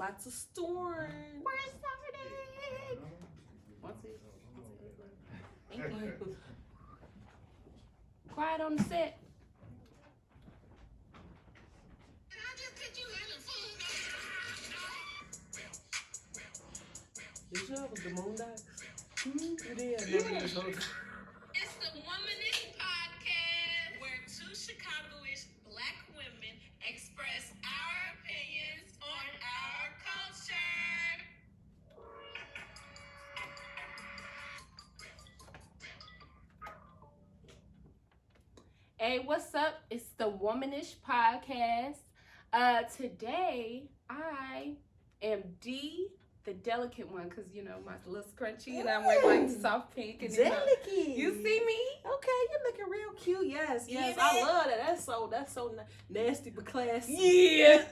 Lots of storm. We're starting. Thank you. Quiet on the set. Did you know it was the Moondocks? It is. It's the woMANNISH podcast where two Chicagoish black women express our opinions on our culture. Hey, what's up? It's the woMANNISH podcast. Today I am D, the delicate one, because you know my little scrunchy and I'm wearing like soft pink and Delicate. you see me? Okay, you're looking real cute. Yes, yes. Yeah. I love that. That's so nasty but classy. Yeah.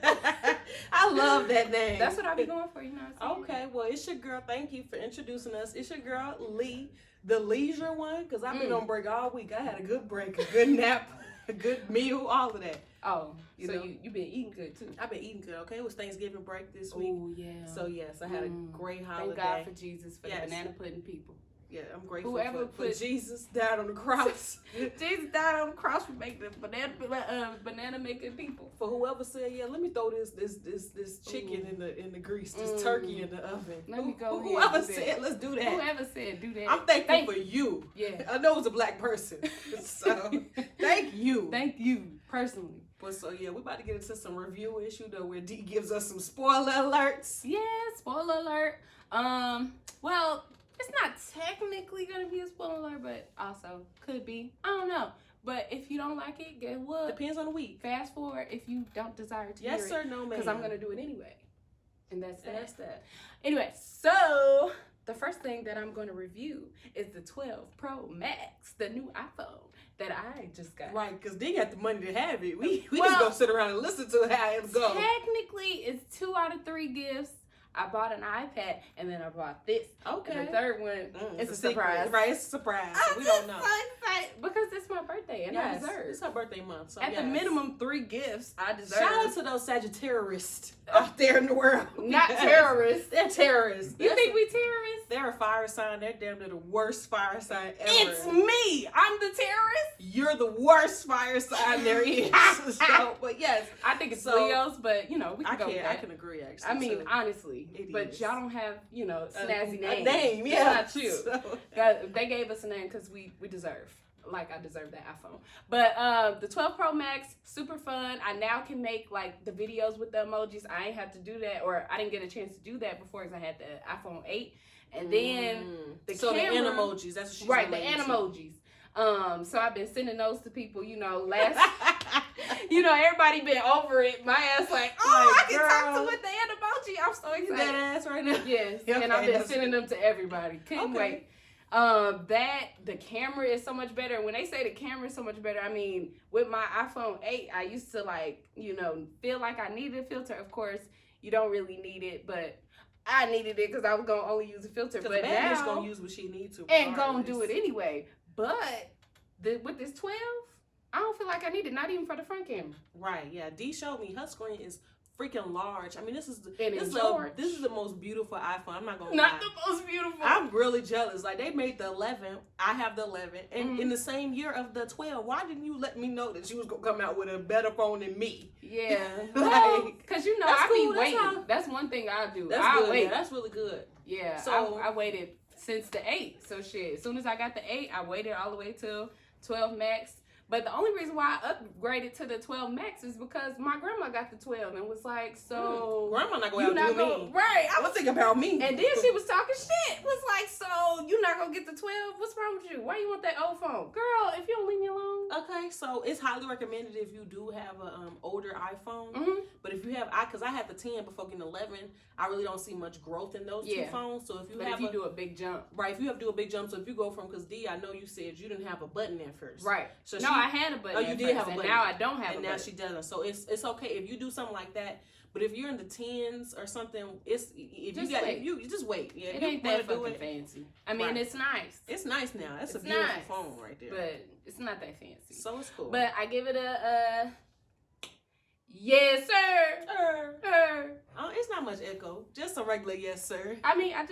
I love that name. That's what I be going for, you know. Okay, well, it's your girl. Thank you for introducing us. It's your girl, Lee, the leisure one, because I've been on break all week. I had a good break, a good nap, a good meal, all of that. Oh, You so know? you been eating good too. I've been eating good, okay? It was Thanksgiving break this week. Oh yeah. So, yes, I had a great holiday. Thank God for Jesus, for Yes. the banana pudding people. Yeah, I'm grateful Whoever for put- Jesus died on the cross. Jesus died on the cross for making the banana making people. For whoever said, yeah, let me throw this chicken in the grease, this turkey in the oven. Let me go ahead Whoever and do that. said, let's do that. Whoever said do that. I'm thankful for you. Yeah. I know it's a black person. So thank you. Thank you personally. But so yeah, we're about to get into some review issue though, where D gives us some spoiler alerts. Yeah, spoiler alert. Well, it's not technically gonna be a spoiler alert, but also could be. I don't know. But if you don't like it, guess what? Depends on the week. Fast forward if you don't desire to Yes, hear sir, it. no, ma'am. Because I'm gonna do it anyway. And that's that. That's that. Anyway, so the first thing that I'm going to review is the 12 Pro Max, the new iPhone that I just got. Right, because D got the money to have it. We Well, just gonna sit around and listen to how it goes. Technically, it's 2 out of 3 gifts. I bought an iPad and then I bought this. Okay. And the third one, it's a surprise. secret. Right, it's a surprise. I'm We just don't know. so excited because it's my birthday and I Yes, deserve. it's her birthday month. So At the yes. minimum, 3 gifts I deserve. Shout out to those Sagittarians out there in the world. Not Yes. terrorists. They're terrorists. You think we terrorists? They're a fire sign. They're damn near the worst fire sign ever. It's me. I'm the terrorist. You're the worst fire sign there is. So, but yes, I think it's So, Leos, but you know we can I go with can that. I can agree actually. I mean, So, honestly, it but is. y'all don't have, you know, snazzy a names. name, yeah. It's not you. So, They gave us a name because we deserve. Like, I deserve that iPhone. But the 12 Pro Max, super fun. I now can make, like, the videos with the emojis. I ain't have to do that, or I didn't get a chance to do that before because I had the iPhone 8. And then the so camera, the animojis, that's what she's right, the relating to. animojis. So I've been sending those to people, you know, you know, everybody been over it. My ass like, oh, Like, I can talk girl. to with the emoji. I'm so You excited. that ass right now? Yes, Okay, and I've been that's- sending them to everybody. Couldn't Okay. wait. The camera is so much better. When they say the camera is so much better, I mean, with my iPhone 8, I used to like, you know, feel like I needed a filter. Of course, you don't really need it, but I needed it because I was gonna only use a filter. Because But the man is now, gonna use what she needs to. and gonna do regardless. it anyway. But with this 12, I don't feel like I need it. Not even for the front camera. Right, yeah. D showed me her screen is freaking large. I mean, this is And it's large. this is the most beautiful iPhone. I'm not gonna Not lie. the most beautiful. I'm really jealous. Like, they made the 11. I have the 11. And Mhm. in the same year of the 12, why didn't you let me know that you was going to come out with a better phone than me? Yeah, Like, because you know that's I cool, be that's waiting. how- That's one thing I do. That's I good. wait. Yeah, that's really good. Yeah, So- I waited since the 8. So shit, as soon as I got the 8, I waited all the way till 12 Max. But the only reason why I upgraded to the 12 Max is because my grandma got the 12 and was like, so Grandma not going you to not do gonna me. right? I I was thinking about me. and then she was talking shit. Was like, so you not gonna get the 12? What's wrong with you? Why you want that old phone, girl? If you don't leave me alone. Okay, so it's highly recommended if you do have a older iPhone. Mhm. But if you have, because I had the 10 before getting 11, I really don't see much growth in those two Yeah. phones. So if you But have if you do a big jump, right, if you have to do a big jump, so if you go from, because D, I know you said you didn't have a button at first. right? So No, she, I had a button. Oh, you at did first, have a and button. now I don't have and a now button. she doesn't. So it's okay if you do something like that. But if you're in the 10s or something, if Just you got wait. if you just wait. Yeah, It if you ain't wanna that do fucking it, fancy. I mean, Right. it's nice, it's nice now. That's It's a beautiful nice. phone right there. but it's not that fancy. So it's cool. But I give it a yes, sir. it's not not much echo. Just a regular yes, sir. I mean, I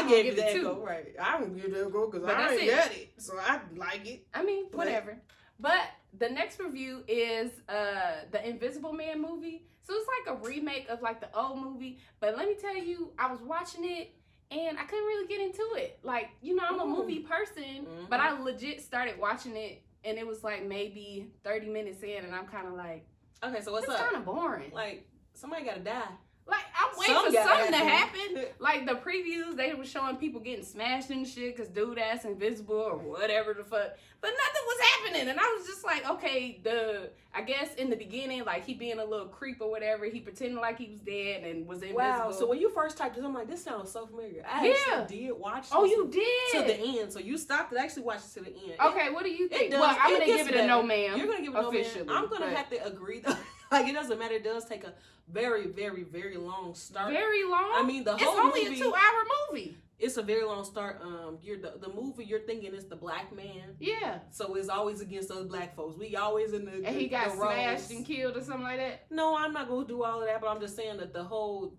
gave you the it echo, 2. right? I don't give the echo because But I that's ain't it. got it, so I like it. I mean, whatever. But the next review is the Invisible Man movie. So it's like a remake of like the old movie. But let me tell you, I was watching it and I couldn't really get into it. Like, you know, I'm a movie person, but I legit started watching it and it was like maybe 30 minutes in and I'm kind of like, Okay, so what's it's up? kind of boring. Like, somebody gotta die. Like, I'm waiting Some for gotta something to happen. happen. Like, the previews, they were showing people getting smashed and shit because dude ass invisible or whatever the fuck. But nothing was happening. And I was just like, okay, I guess in the beginning, like, he being a little creep or whatever, he pretended like he was dead and was invisible. Wow, so when you first typed this, I'm like, this sounds so familiar. I actually did watch this. Oh, you did? To the end. So you stopped to actually watch it to the end. Okay, what do you think? does. Well, I'm It going to gets give it better. a no, ma'am. You're going to give it a no, officially, ma'am. I'm going to have to agree, though. Like, it doesn't matter. It does take a very, very, very long start. Very long? I mean, the whole movie... It's only a 2-hour movie. It's a very long start. The movie you're thinking is the black man. Yeah. So it's always against us black folks. We always in the And he got the smashed roles. and killed or something like that? No, I'm not going to do all of that, but I'm just saying that the whole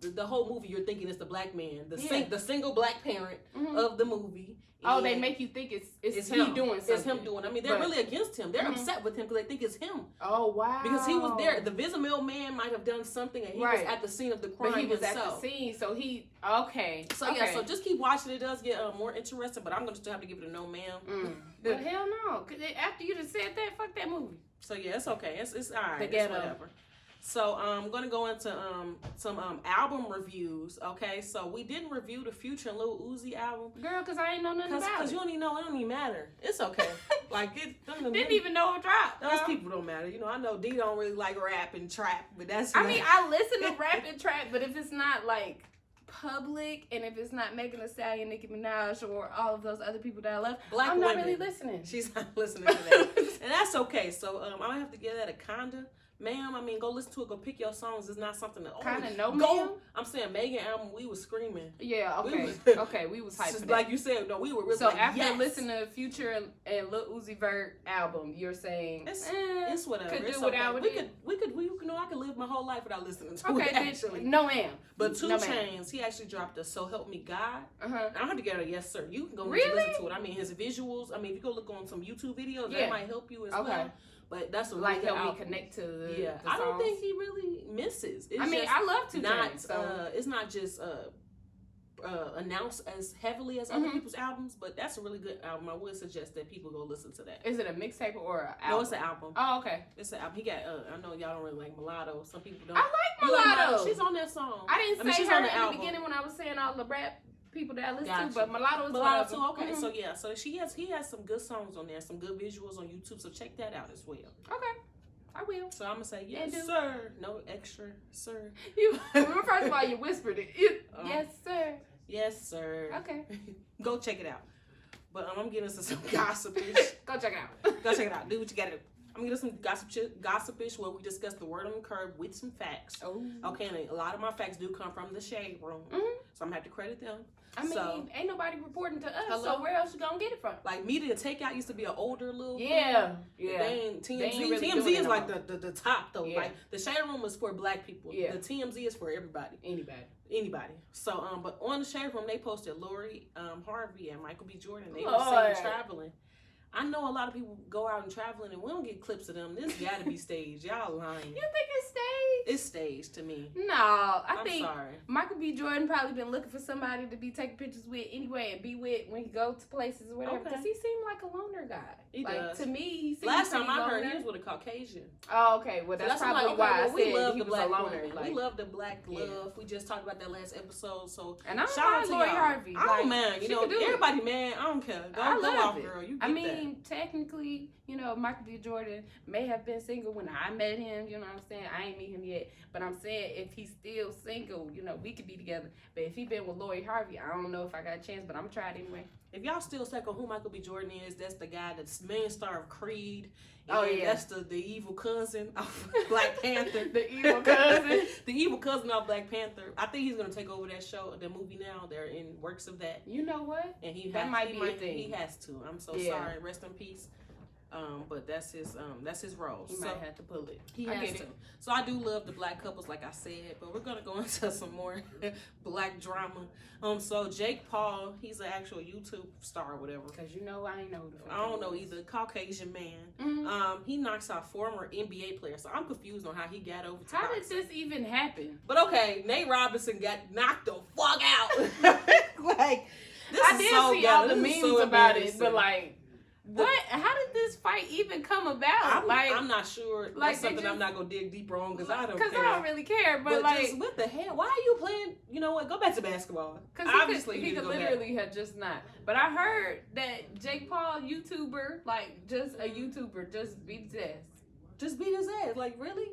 movie you're thinking is the black man, the single black parent of the movie. Oh, they make you think it's he him doing something. It's him doing. I mean, they're really against him. They're upset with him because they think it's him. Oh, wow. Because he was there. The Visible Man might have done something, and he was at the scene of the crime. But he was himself. at the scene, so he okay. So yeah, so just keep watching. It does get more interesting, but I'm gonna still have to give it a no, ma'am. But hell no, cause after you just said that, fuck that movie. So yeah, it's okay. It's all right. The It's ghetto. whatever. So I'm gonna go into some album reviews. Okay, so we didn't review the Future and Lil Uzi album. Girl, cause I ain't know nothing about it. Cause you don't even know. It don't even matter. It's okay. Like it didn't even know it dropped. Those people don't matter. You know, I know D don't really like rap and trap, but that's. I mean, I listen to rap and trap, but if it's not like public and if it's not Megan Thee Stallion, Nicki Minaj, or all of those other people that I love, I'm not really listening. She's not listening to that, and that's okay. So I have to give that a kinda. Ma'am, I mean, go listen to it. Go pick your songs. It's not something that kind of no, go. Ma'am? I'm saying Megan album. We was screaming. Yeah. Okay. Okay. We was hyped. For that. Like you said, no, we were really. So like, after listening to Future and Lil Uzi Vert album, you're saying it's whatever. Could it's do without okay. it. We could. You know, I could live my whole life without listening to okay, it. Actually, no, ma'am. But 2 Chainz, he actually dropped a "So Help Me God." I don't have to get a yes, sir. You can go listen to it. I mean, his visuals. I mean, if you go look on some YouTube videos, that might help you as well. But that's a really like help me connect to the I don't think he really misses. It's I love 2 not. Chainz, so. It's not just announced as heavily as other people's albums, but that's a really good album. I would suggest that people go listen to that. Is it a mixtape or an album? No, it's an album. Oh, okay. It's an album. He got. I know y'all don't really like Mulatto. Some people don't. I like Mulatto. She's on that song. I didn't say she's her on the in album. the beginning when I was saying all the rap people that I listen Gotcha. to, but Mulatto is Mulatto too. Okay, so yeah, so he has some good songs on there, some good visuals on YouTube. So check that out as well. Okay. I will. So I'm gonna say yes, sir. No extra, sir. First of all, you whispered it. Yes, sir. Yes, sir. Okay. Go check it out. But I'm getting into some gossipish. Go check it out. Go check it out. Do what you gotta do. I'm gonna get some gossipish where we discuss the word on the curb with some facts. Oh. Okay, and a lot of my facts do come from the Shade Room, so I'm gonna have to credit them. I mean, ain't nobody reporting to us, so where else you gonna get it from? Like Media Takeout used to be an older little They ain't TMZ. Really TMZ is like the top though. Yeah. Like the Shade Room is for black people. Yeah. The TMZ is for everybody. Anybody. So but on the Shade Room they posted Lori Harvey and Michael B. Jordan. They were saying traveling. I know a lot of people go out and traveling and we don't get clips of them. This gotta be staged. Y'all lying. You think it's staged? It's staged to me. No, I think Michael B. Jordan probably been looking for somebody to be taking pictures with anyway and be with when he go to places or whatever. Because he seemed like a loner guy. He does. To me, he seemed last time I loner. heard he was with a Caucasian. Oh, okay. Well, that's probably why I said we love he the was a black loner. Like, we love the black love. We just talked about that last episode. So and I'm shout out to Lori y'all. Harvey. I don't mind. You know, everybody man. I don't care. Go off, girl. You get I mean, technically, you know, Michael B. Jordan may have been single when I met him. You know what I'm saying? I ain't meet him yet, but I'm saying if he's still single, you know, we could be together. But if he been with Lori Harvey, I don't know if I got a chance, but I'm gonna try it anyway. If y'all still stuck on who Michael B. Jordan is, that's the guy that's main star of Creed. Oh yeah, that's the evil cousin of Black Panther. The evil cousin. The evil cousin of Black Panther. I think he's gonna take over that show, the movie now. They're in works of that. You know what? And might be a thing. He has to. I'm so sorry. Rest in peace. But that's his role. He might have to pull it. He I has get to. it. So I do love the black couples, like I said, but we're gonna go into some more black drama. So Jake Paul, he's an actual YouTube star or whatever. Cause you know I ain't know. I don't know either. Caucasian man. Mm-hmm. He knocks out former NBA players. So I'm confused on how he got over. To How did boxing. this even happen? But okay, Nate Robinson got knocked the fuck out. Like this I is did so see ghetto. all the This memes is so about it, embarrassing. but like, what? How did this fight even come about? I'm not sure. like, That's something I'm not gonna dig deeper on because I don't care. Because I don't really care, but like, just, what the hell? Why are you playing? You know what? Go back to basketball. because he could literally have just not. But I heard that Jake Paul, YouTuber, like just a YouTuber, just beat his ass. Just beat his ass. Like really?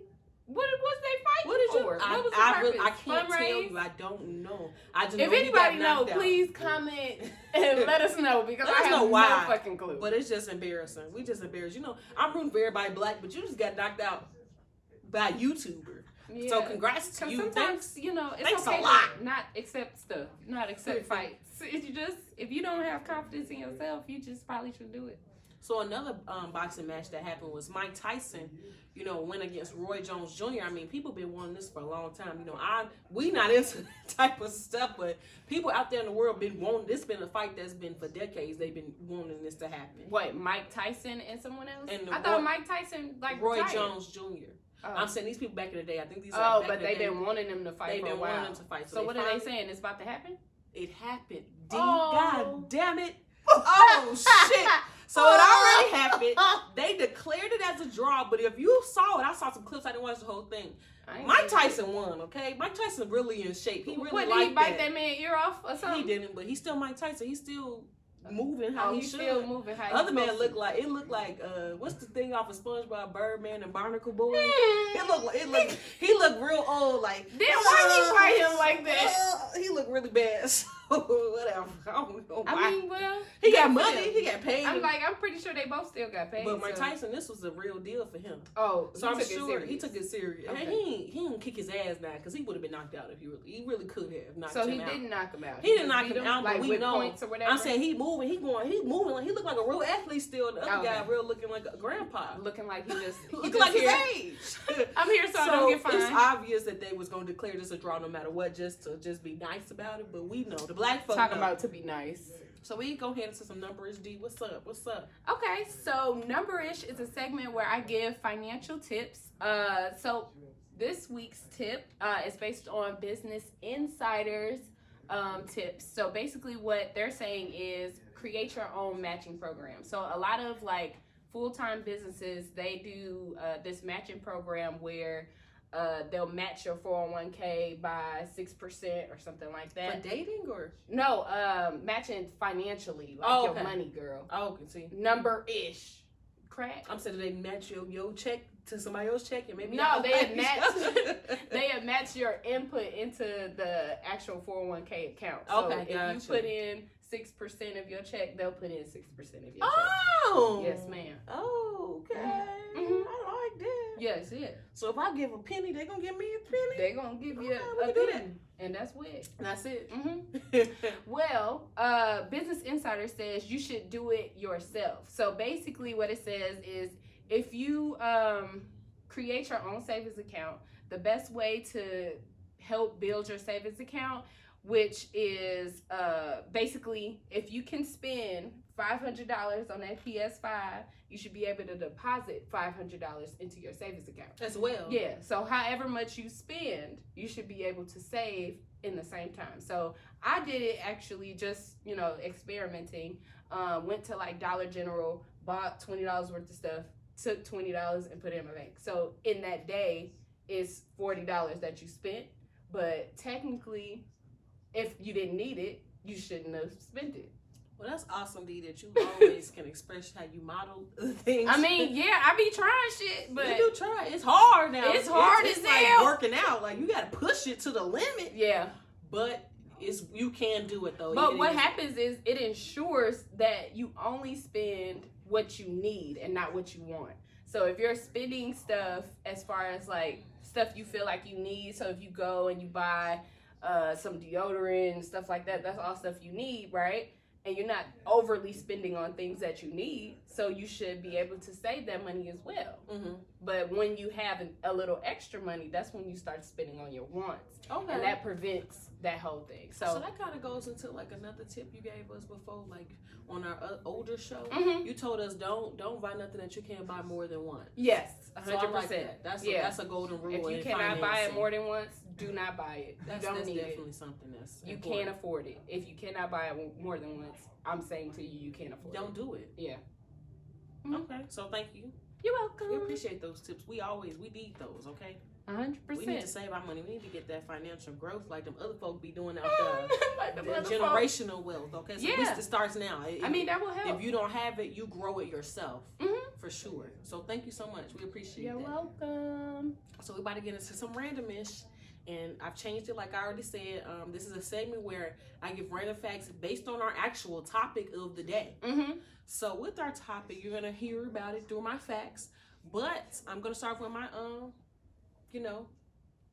What was they fighting What did you? for? What was the I purpose? can't tell Fundraise? you. I don't know. I just If know he got anybody know, knocked out. please comment and let us know because Let I us have know why. no fucking clue. But it's just embarrassing. We just embarrassed. You know, I'm rooting for everybody black, but you just got knocked out by a YouTuber. Yeah. So congrats to Because you. sometimes, you know, it's thanks okay a lot. to not accept stuff, not accept fights. If you don't have confidence in yourself, you just probably should do it. So another boxing match that happened was Mike Tyson, you know, went against Roy Jones Jr. I mean, people been wanting this for a long time. You know, we not into that type of stuff, but people out there in the world been wanting. This been a fight that's been for decades. They've been wanting this to happen. What, Mike Tyson and someone else? And I thought Mike Tyson Roy retired. Jones Jr. Oh. I'm saying these people back in the day. I think these. Oh, back but in the they've day, been wanting them to fight. They've for a been while. wanting them to fight. So what are they finally- saying? It's about to happen? It happened. Oh. God damn it! Oh shit! So it already happened. They declared it as a draw, but if you saw it, I saw some clips. I didn't watch the whole thing. Mike Tyson won. Okay, Mike Tyson really in shape. He really What, liked did he bite that man ear off or something? He didn't, but he's still Mike Tyson. He's still moving how he he's should. still moving how Other he's man supposed looked like what's the thing off of SpongeBob, Birdman and Barnacle Boy? He looked real old. Like Then why he fight him like that? He looked really bad. So whatever. I don't know why. I mean, well, he got good for money. them. He got paid. I'm pretty sure they both still got paid. But Mike so. Tyson, this was a real deal for him. Oh, So I'm took it sure serious. he took it serious. Okay. And he didn't kick his ass now because he would have been knocked out if he really could have knocked So him he out. didn't knock him out. He didn't just knock beat him out, but like we with know. points or whatever. I'm saying he moving like he looked like a real athlete still. The other guy Okay. real looking like a grandpa. looking like he just Looking like his here. age. I'm here so I don't get it's fined. obvious that they was gonna declare this a draw no matter what, just to be nice about it. But we know the black folks Talking know. about to be nice. So we go ahead into some numbers. D, what's up? What's up? Okay, so Numberish is a segment where I give financial tips. So this week's tip is based on Business Insider's tips. So basically what they're saying is create your own matching program. So a lot of like full-time businesses, they do this matching program where they'll match your 401k by 6% or something like that. For dating or? No, matching financially, like Oh, okay. your money, girl. Oh, okay, see. Number-ish. Crack. I'm saying they match your check to somebody else's check and maybe No, they had matched your input into the actual 401k account. So Okay, if gotcha. you put in 6% of your check, they'll put in 6% of your check. Oh. Yes, ma'am. Oh, okay. Mhm. I like that. Yes, yeah. So if I give a penny, they gonna give me a penny. They're gonna give you Okay, we a can do that. penny, and that's it. That's it. Mm-hmm. Well, Business Insider says you should do it yourself. So basically what it says is if you create your own savings account, the best way to help build your savings account, which is basically if you can spend $500 on that PS5, you should be able to deposit $500 into your savings account. As well. Yeah, so however much you spend, you should be able to save in the same time. So I did it actually just, experimenting. Went to like Dollar General, bought $20 worth of stuff, took $20 and put it in my bank. So in that day, it's $40 that you spent. But technically, if you didn't need it, you shouldn't have spent it. Well, that's awesome, D, that you always can express how you model things. I mean, yeah, I be trying shit, but you do try. It's hard now. It's hard it's as like hell. working out. Like you got to push it to the limit. yeah. But you can do it though. But what happens is it ensures that you only spend what you need and not what you want. So if you're spending stuff as far as like stuff you feel like you need, so if you go and you buy some deodorant and stuff like that, that's all stuff you need, right? and you're not overly spending on things that you need. So you should be able to save that money as well. Mm-hmm. But when you have a little extra money, that's when you start spending on your wants. Okay. And that prevents that whole thing. So that kind of goes into like another tip you gave us before, like on our older show. Mhm. You told us don't buy nothing that you can't buy more than once. Yes, So 100%. I like that. That's a golden rule. If you in cannot buy it financing. more than once, do not buy it. That's You don't need definitely it. something that's You important. can't afford it. If you cannot buy it more than once, I'm saying to you, you can't afford Don't it. do it. Yeah. Okay, so thank you. You're welcome. We appreciate those tips. We need those. Okay. 100%. We need to save our money. We need to get that financial growth like them other folk be doing out Like there. the The generational wealth. Okay, so at least it starts now. I mean, that will help. If you don't have it, you grow it yourself. Mhm. For sure. So thank you so much. We appreciate You're that. welcome. So we're about to get into some randomish, and I've changed it like I already said. This is a segment where I give random facts based on our actual topic of the day. Mm-hmm. So with our topic, you're gonna hear about it through my facts, but I'm gonna start with my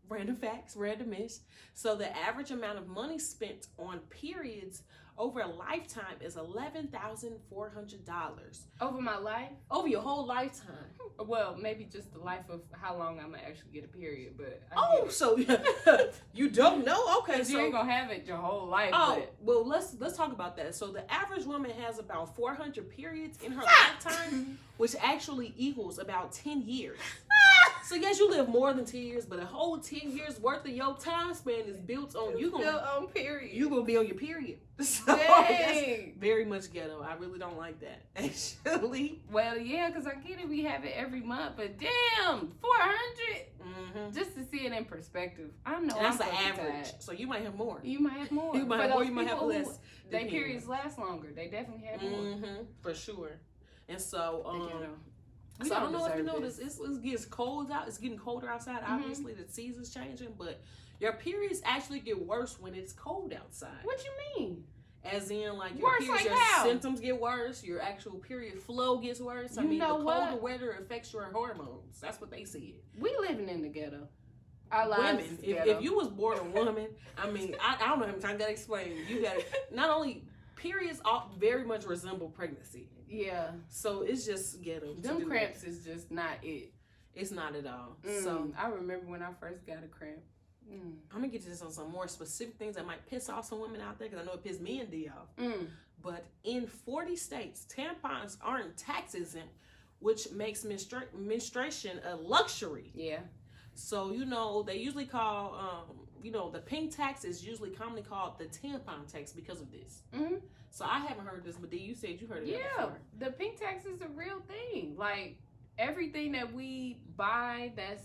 random facts, randomish. So the average amount of money spent on periods over a lifetime is $11,400 Over my life? over your whole lifetime. Well, maybe just the life of how long I'm gonna actually get a period, but So you don't know? Okay, you ain't gonna have it your whole life. Oh, but well, let's talk about that. So the average woman has about 400 periods in her lifetime, which actually equals about 10 years. So yes, you live more than 10 years, but a whole 10 years worth of your time span is built on you still on period. you gonna be on your period. So Dang. that's very much ghetto. I really don't like that, actually. Well, yeah, because I get it. We have it every month, but damn, 400 Mm-hmm. just to see it in perspective. I know And that's I'm the fucking average. tired. So you might have more. You might have more. You might For have more. those You might have people who less. Their depending. periods last longer. They definitely have more. Mm-hmm. For sure. And so We so I don't know if you deserve noticed, it gets cold out. It's getting colder outside. Obviously, the season's changing, but your periods actually get worse when it's cold outside. What you mean? As in, like your Worse, periods, like your how? symptoms get worse. Your actual period flow gets worse. I You mean, the know colder what? weather affects your hormones. That's what they said. We living in the ghetto. Our lives Women, is if ghetto. you was born a woman, I mean, I don't know how many times I gotta explain. You gotta not only periods all very much resemble pregnancy. Yeah. So it's just ghetto. Them cramps is just not it. It's not at all. So So I remember when I first got a cramp. I'm gonna get to this on some more specific things that might piss off some women out there, because I know it pissed me and D off. But in 40 states, tampons aren't tax exempt, which makes menstruation a luxury. Yeah. So they usually call the pink tax is usually commonly called the tampon tax because of this. Mm-hmm. So I haven't heard this, but D, you said you heard it before. The pink tax is a real thing. Like everything that we buy that's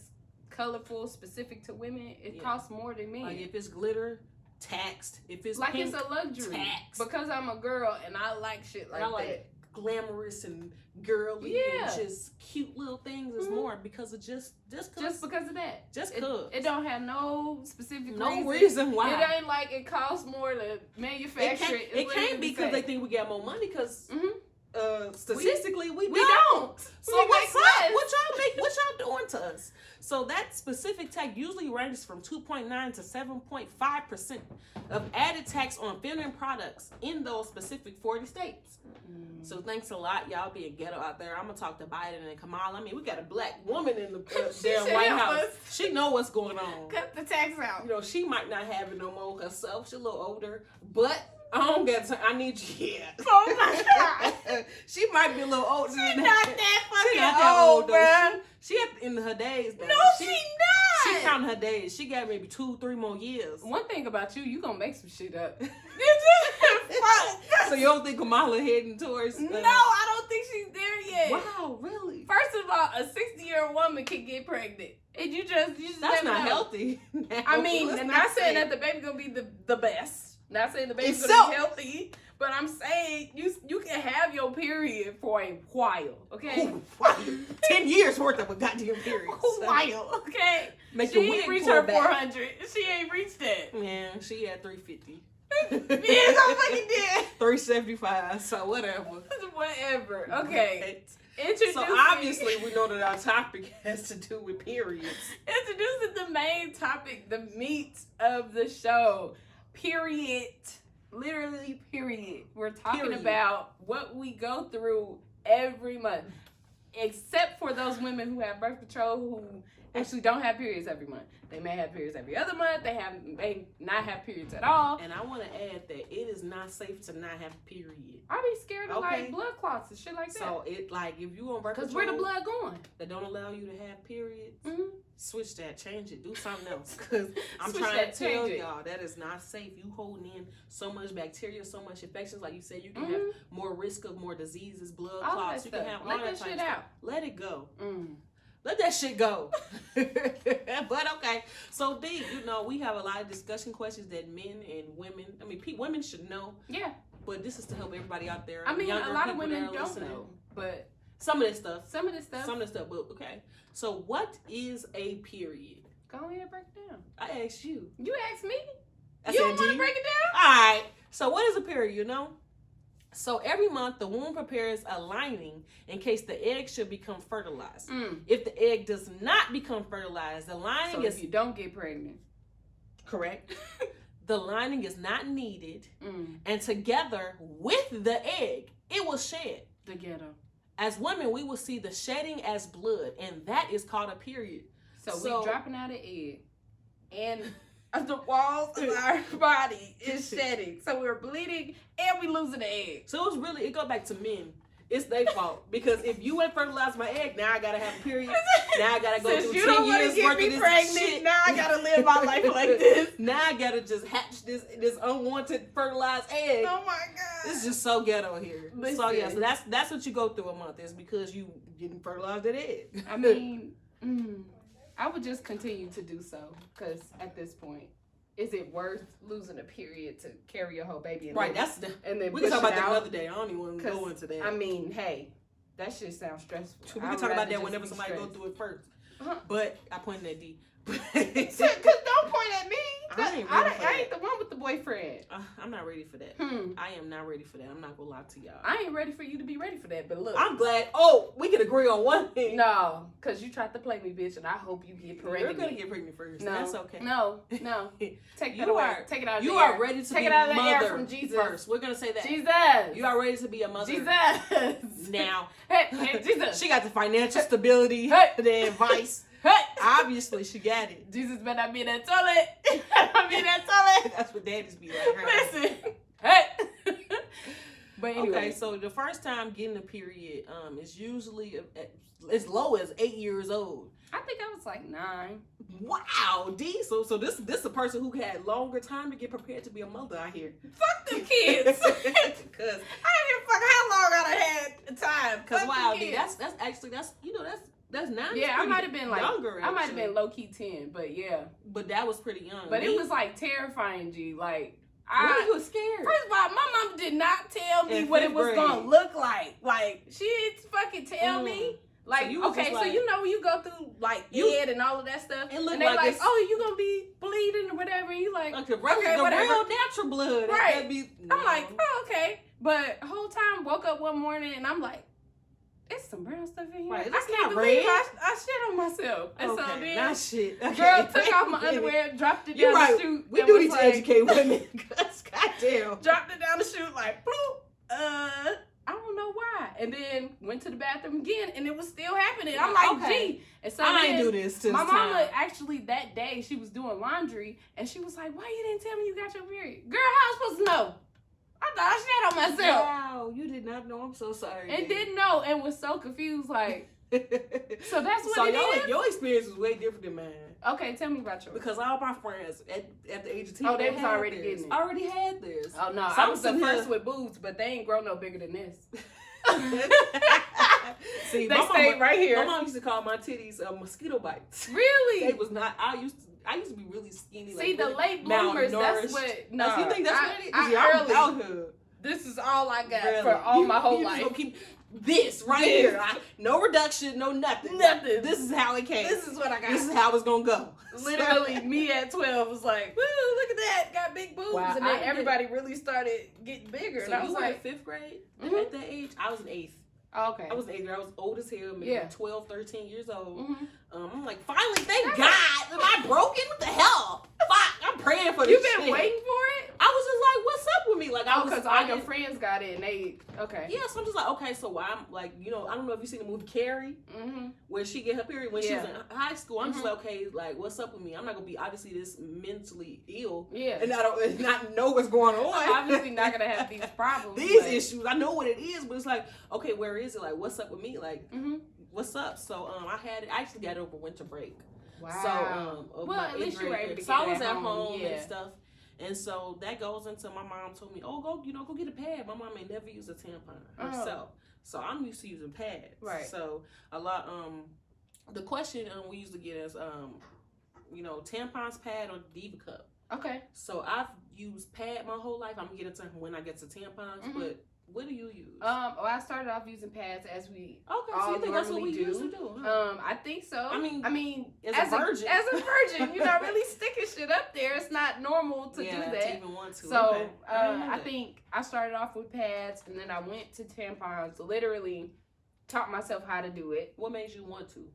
colorful, specific to women, it costs more than men. Like if it's glitter, taxed. If it's like pink, it's a luxury. taxed. Because I'm a girl and I like shit like And I like that. glamorous and girly Yeah. and just cute little things is more because of just Just because of that. Just cause. It don't have no specific no reason why. It ain't like it costs more to manufacture it. It can't be because they think we got more money, because statistically we don't. So We what's make up? less. What y'all doing to us? So that specific tax usually ranges from 2.9 to 7.5% of added tax on feminine products in those specific 40 states. So thanks a lot, y'all being ghetto out there. I'm gonna talk to Biden and Kamala. I mean, we got a black woman in the damn should White help House. us. She know what's going on. Cut the tax out. She might not have it no more herself. She's a little older, but I don't get time. I need you here. Oh my God. She might be a little older. She's than not that. that She fucking not that old, though. bruh. She at the end of her days. Though. No, she She not. counting her days. She got maybe 2-3 more years. One thing about you gonna make some shit up. So you don't think Kamala heading towards? No, I don't think she's there yet. Wow, really? First of all, a 60-year-old woman can get pregnant, and you just That's never not know. healthy. I mean, Let's not saying say. that the baby gonna be the best. Not saying the baby's It's gonna so- be healthy, but I'm saying you can have your period for a while, okay? Ooh, wow. 10 years worth of a goddamn period. A while, okay? Make She your ain't wig reached pull her back. 400. She ain't reached that. Man, she had 350. Yes, I'm fucking dead. 375, so whatever. Whatever. Okay. Introducing, So obviously we know that our topic has to do with periods. introducing the main topic, the meat of the show. Period. Literally, period. We're talking Period. about what we go through every month. Except for those women who have birth control who actually don't have periods every month. They may have periods every other month. They may not have periods at all. And I want to add that it is not safe to not have a period. I be scared of like blood clots and shit like that. So it like if you on birth control, because where the blood going? That don't allow you to have periods, Mm-hmm. switch that, change it, do something else. Because I'm Switch trying that, to tell change it. y'all that is not safe. You holding in so much bacteria, so much infections. Like you said, you can Mm-hmm. have more risk of more diseases, blood All clots. that You can stuff. have Let all that that type shit of stuff. out. Let it go. Mm. Let that shit go. But okay, so D, you know, we have a lot of discussion questions that men and women, I mean, women should know. Yeah. But this is to help everybody out there. I mean, younger a lot of people that women are don't listening. know, but Some of this stuff. some of this stuff. But okay. So what is a period? Go ahead and break it down. I asked you. You asked me. I You said, don't want D. to break it down? All right. So what is a period, you know? So every month, the womb prepares a lining in case the egg should become fertilized. If the egg does not become fertilized, the lining So is... if you don't get pregnant. Correct. The lining is not needed. Mm. And together with the egg, it will shed. The ghetto. As women, we will see the shedding as blood, and that is called a period. So we dropping out an egg, and the walls of our body is shedding. So we're bleeding, and we losing the egg. So it's really, it go back to men. It's their fault. Because if you ain't fertilized my egg, now I gotta have a period. Now I gotta go Since through you 10 don't want years to worth get of me this pregnant, shit. now I gotta live my life like this. Now I gotta just hatch this unwanted fertilized egg. Oh my god. It's just so ghetto here. So Listen. yeah, so that's what you go through a month is because you didn't fertilize that egg. I mean, I would just continue to do so because at this point, is it worth losing a period to carry a whole baby? And Right, then, and then we can talk about that out? another day. I don't even want to go into that. I mean, hey, that shit sounds stressful. We can talk about that whenever somebody go through it first. Uh-huh. But I pointed at D. Because don't point at me. I ain't ready for I ain't the one with the boyfriend. I'm not ready for that. I am not ready for that. I'm not gonna lie to y'all. I ain't ready for you to be ready for that. But look, I'm glad. Oh, we can agree on one thing. no, because you tried to play me, bitch, and I hope you get pregnant. You're gonna get pregnant first. No, That's okay. No. Take that You away. are- Take it out of You the are air. ready to Take be it out of the air mother from Jesus. first. We're gonna say that. Jesus. You are ready to be a mother. Jesus. Now, Hey, Jesus. she got the financial stability, Hey. the advice. Hey. Obviously, she got it. Jesus better not be in that toilet. Better be in that toilet. That's what daddies be like. Right? Listen. Hey. But anyway. Okay, so the first time getting a period is usually as low as 8 years old. I think I was like 9. Wow, D. So this a person who had longer time to get prepared to be a mother out here. Fuck them kids. Because I don't give a fuck how long I done had time. Cause Fuck wow, them D, kids. that's 9. Yeah, I might have been like younger. I might have actually. been low key 10, but yeah. But that was pretty young. But Me, it was like terrifying, G. Like you was scared. first of all, my mom did not tell me In what it 5th was grade. gonna look like. Like she didn't fucking tell me. Like So you was okay, just so like- you know when you go through like ed and all of that stuff, It looked and they like like, it's- oh, you gonna be bleeding or whatever, and you like, Okay, the whatever. real natural blood. Right. That'd be, I'm like, oh, okay. But whole time, woke up one morning and I'm like, it's some brown stuff in here. Right, I it's can't not believe red. I shit on myself. And okay, so then, not shit. Okay. girl took off my Wait a minute. underwear, dropped it You're down right. the chute. We and do was need to like- educate women. Goddamn. Dropped it down the chute like, bloop. I don't know why. And then went to the bathroom again, and it was still happening. I'm like, Okay. gee. And so I then, ain't do this to my this mama time. actually that day she was doing laundry, and she was like, "Why you didn't tell me you got your period, girl? How I supposed to know? I thought I shat on myself Wow, you did not know. I'm so sorry. and didn't know, and was so confused. Like, so that's what so it is. your experience was way different than mine. Okay, tell me about yours. Because all my friends at the age of 10, Oh, they was had already theirs. getting it. Already had theirs. Oh no, So I I'm was the sitting first here- with boobs, but they ain't grow no bigger than this. See, They my stayed mama, right here. My mom used to call my titties mosquito bites. Really? They was not. I used to be really skinny. See, like, the really late bloomers, that's malnourished. what. No, You think that's what it is? I Yeah, I'm early. out here. This is all I got Really. for all my whole You just life. gonna keep this right This. here. No reduction, no nothing. Nothing. This is how it came. This is what I got. This is how it's gonna go. Literally, me at 12 was like, woo, look at that, got big boobs. Wow, and I then did- everybody really started getting bigger. So and I you was were like, in 5th grade Mhm. at that age? I was in 8th. oh, okay. I was in 8th grade. I was old as hell, maybe Yeah. 12, 13 years old. Mhm. I'm like, finally, thank God. Am I broken? What the hell? Fuck, I'm praying for this You've been shit. waiting for it? I was just like, what's up with me? all your friends got it and they, okay. Yeah, so I'm just like, okay, so I'm like, you know, I don't know if you've seen the movie Carrie, where she get her period when she was in high school. I'm just like, okay, like, what's up with me? I'm not going to be obviously this mentally ill. Yeah. And I don't not know what's going on. I'm obviously not going to have these problems. These issues. I know what it is, but it's like, okay, where is it? Like, what's up with me? Like, what's up? So I actually got it over winter break. Wow. So well, at least you were able to so I get was it at home, home and stuff. And so that goes into my mom told me, oh, go get a pad. My mom ain't never used a tampon herself. So I'm used to using pads. Right. So a lot, the question we used to get is, you know, tampons, pad, or Diva cup. Okay. So I've used pad my whole life. I'm gonna get into when I get to tampons, but what do you use? Well, I started off using pads as we so you think that's what we used to do? Huh? I think so. I mean, as a virgin, you're not really sticking shit up there. It's not normal to do that. To even want to. So okay. I think I started off with pads, and then I went to tampons. Literally, taught myself how to do it. What made you want to?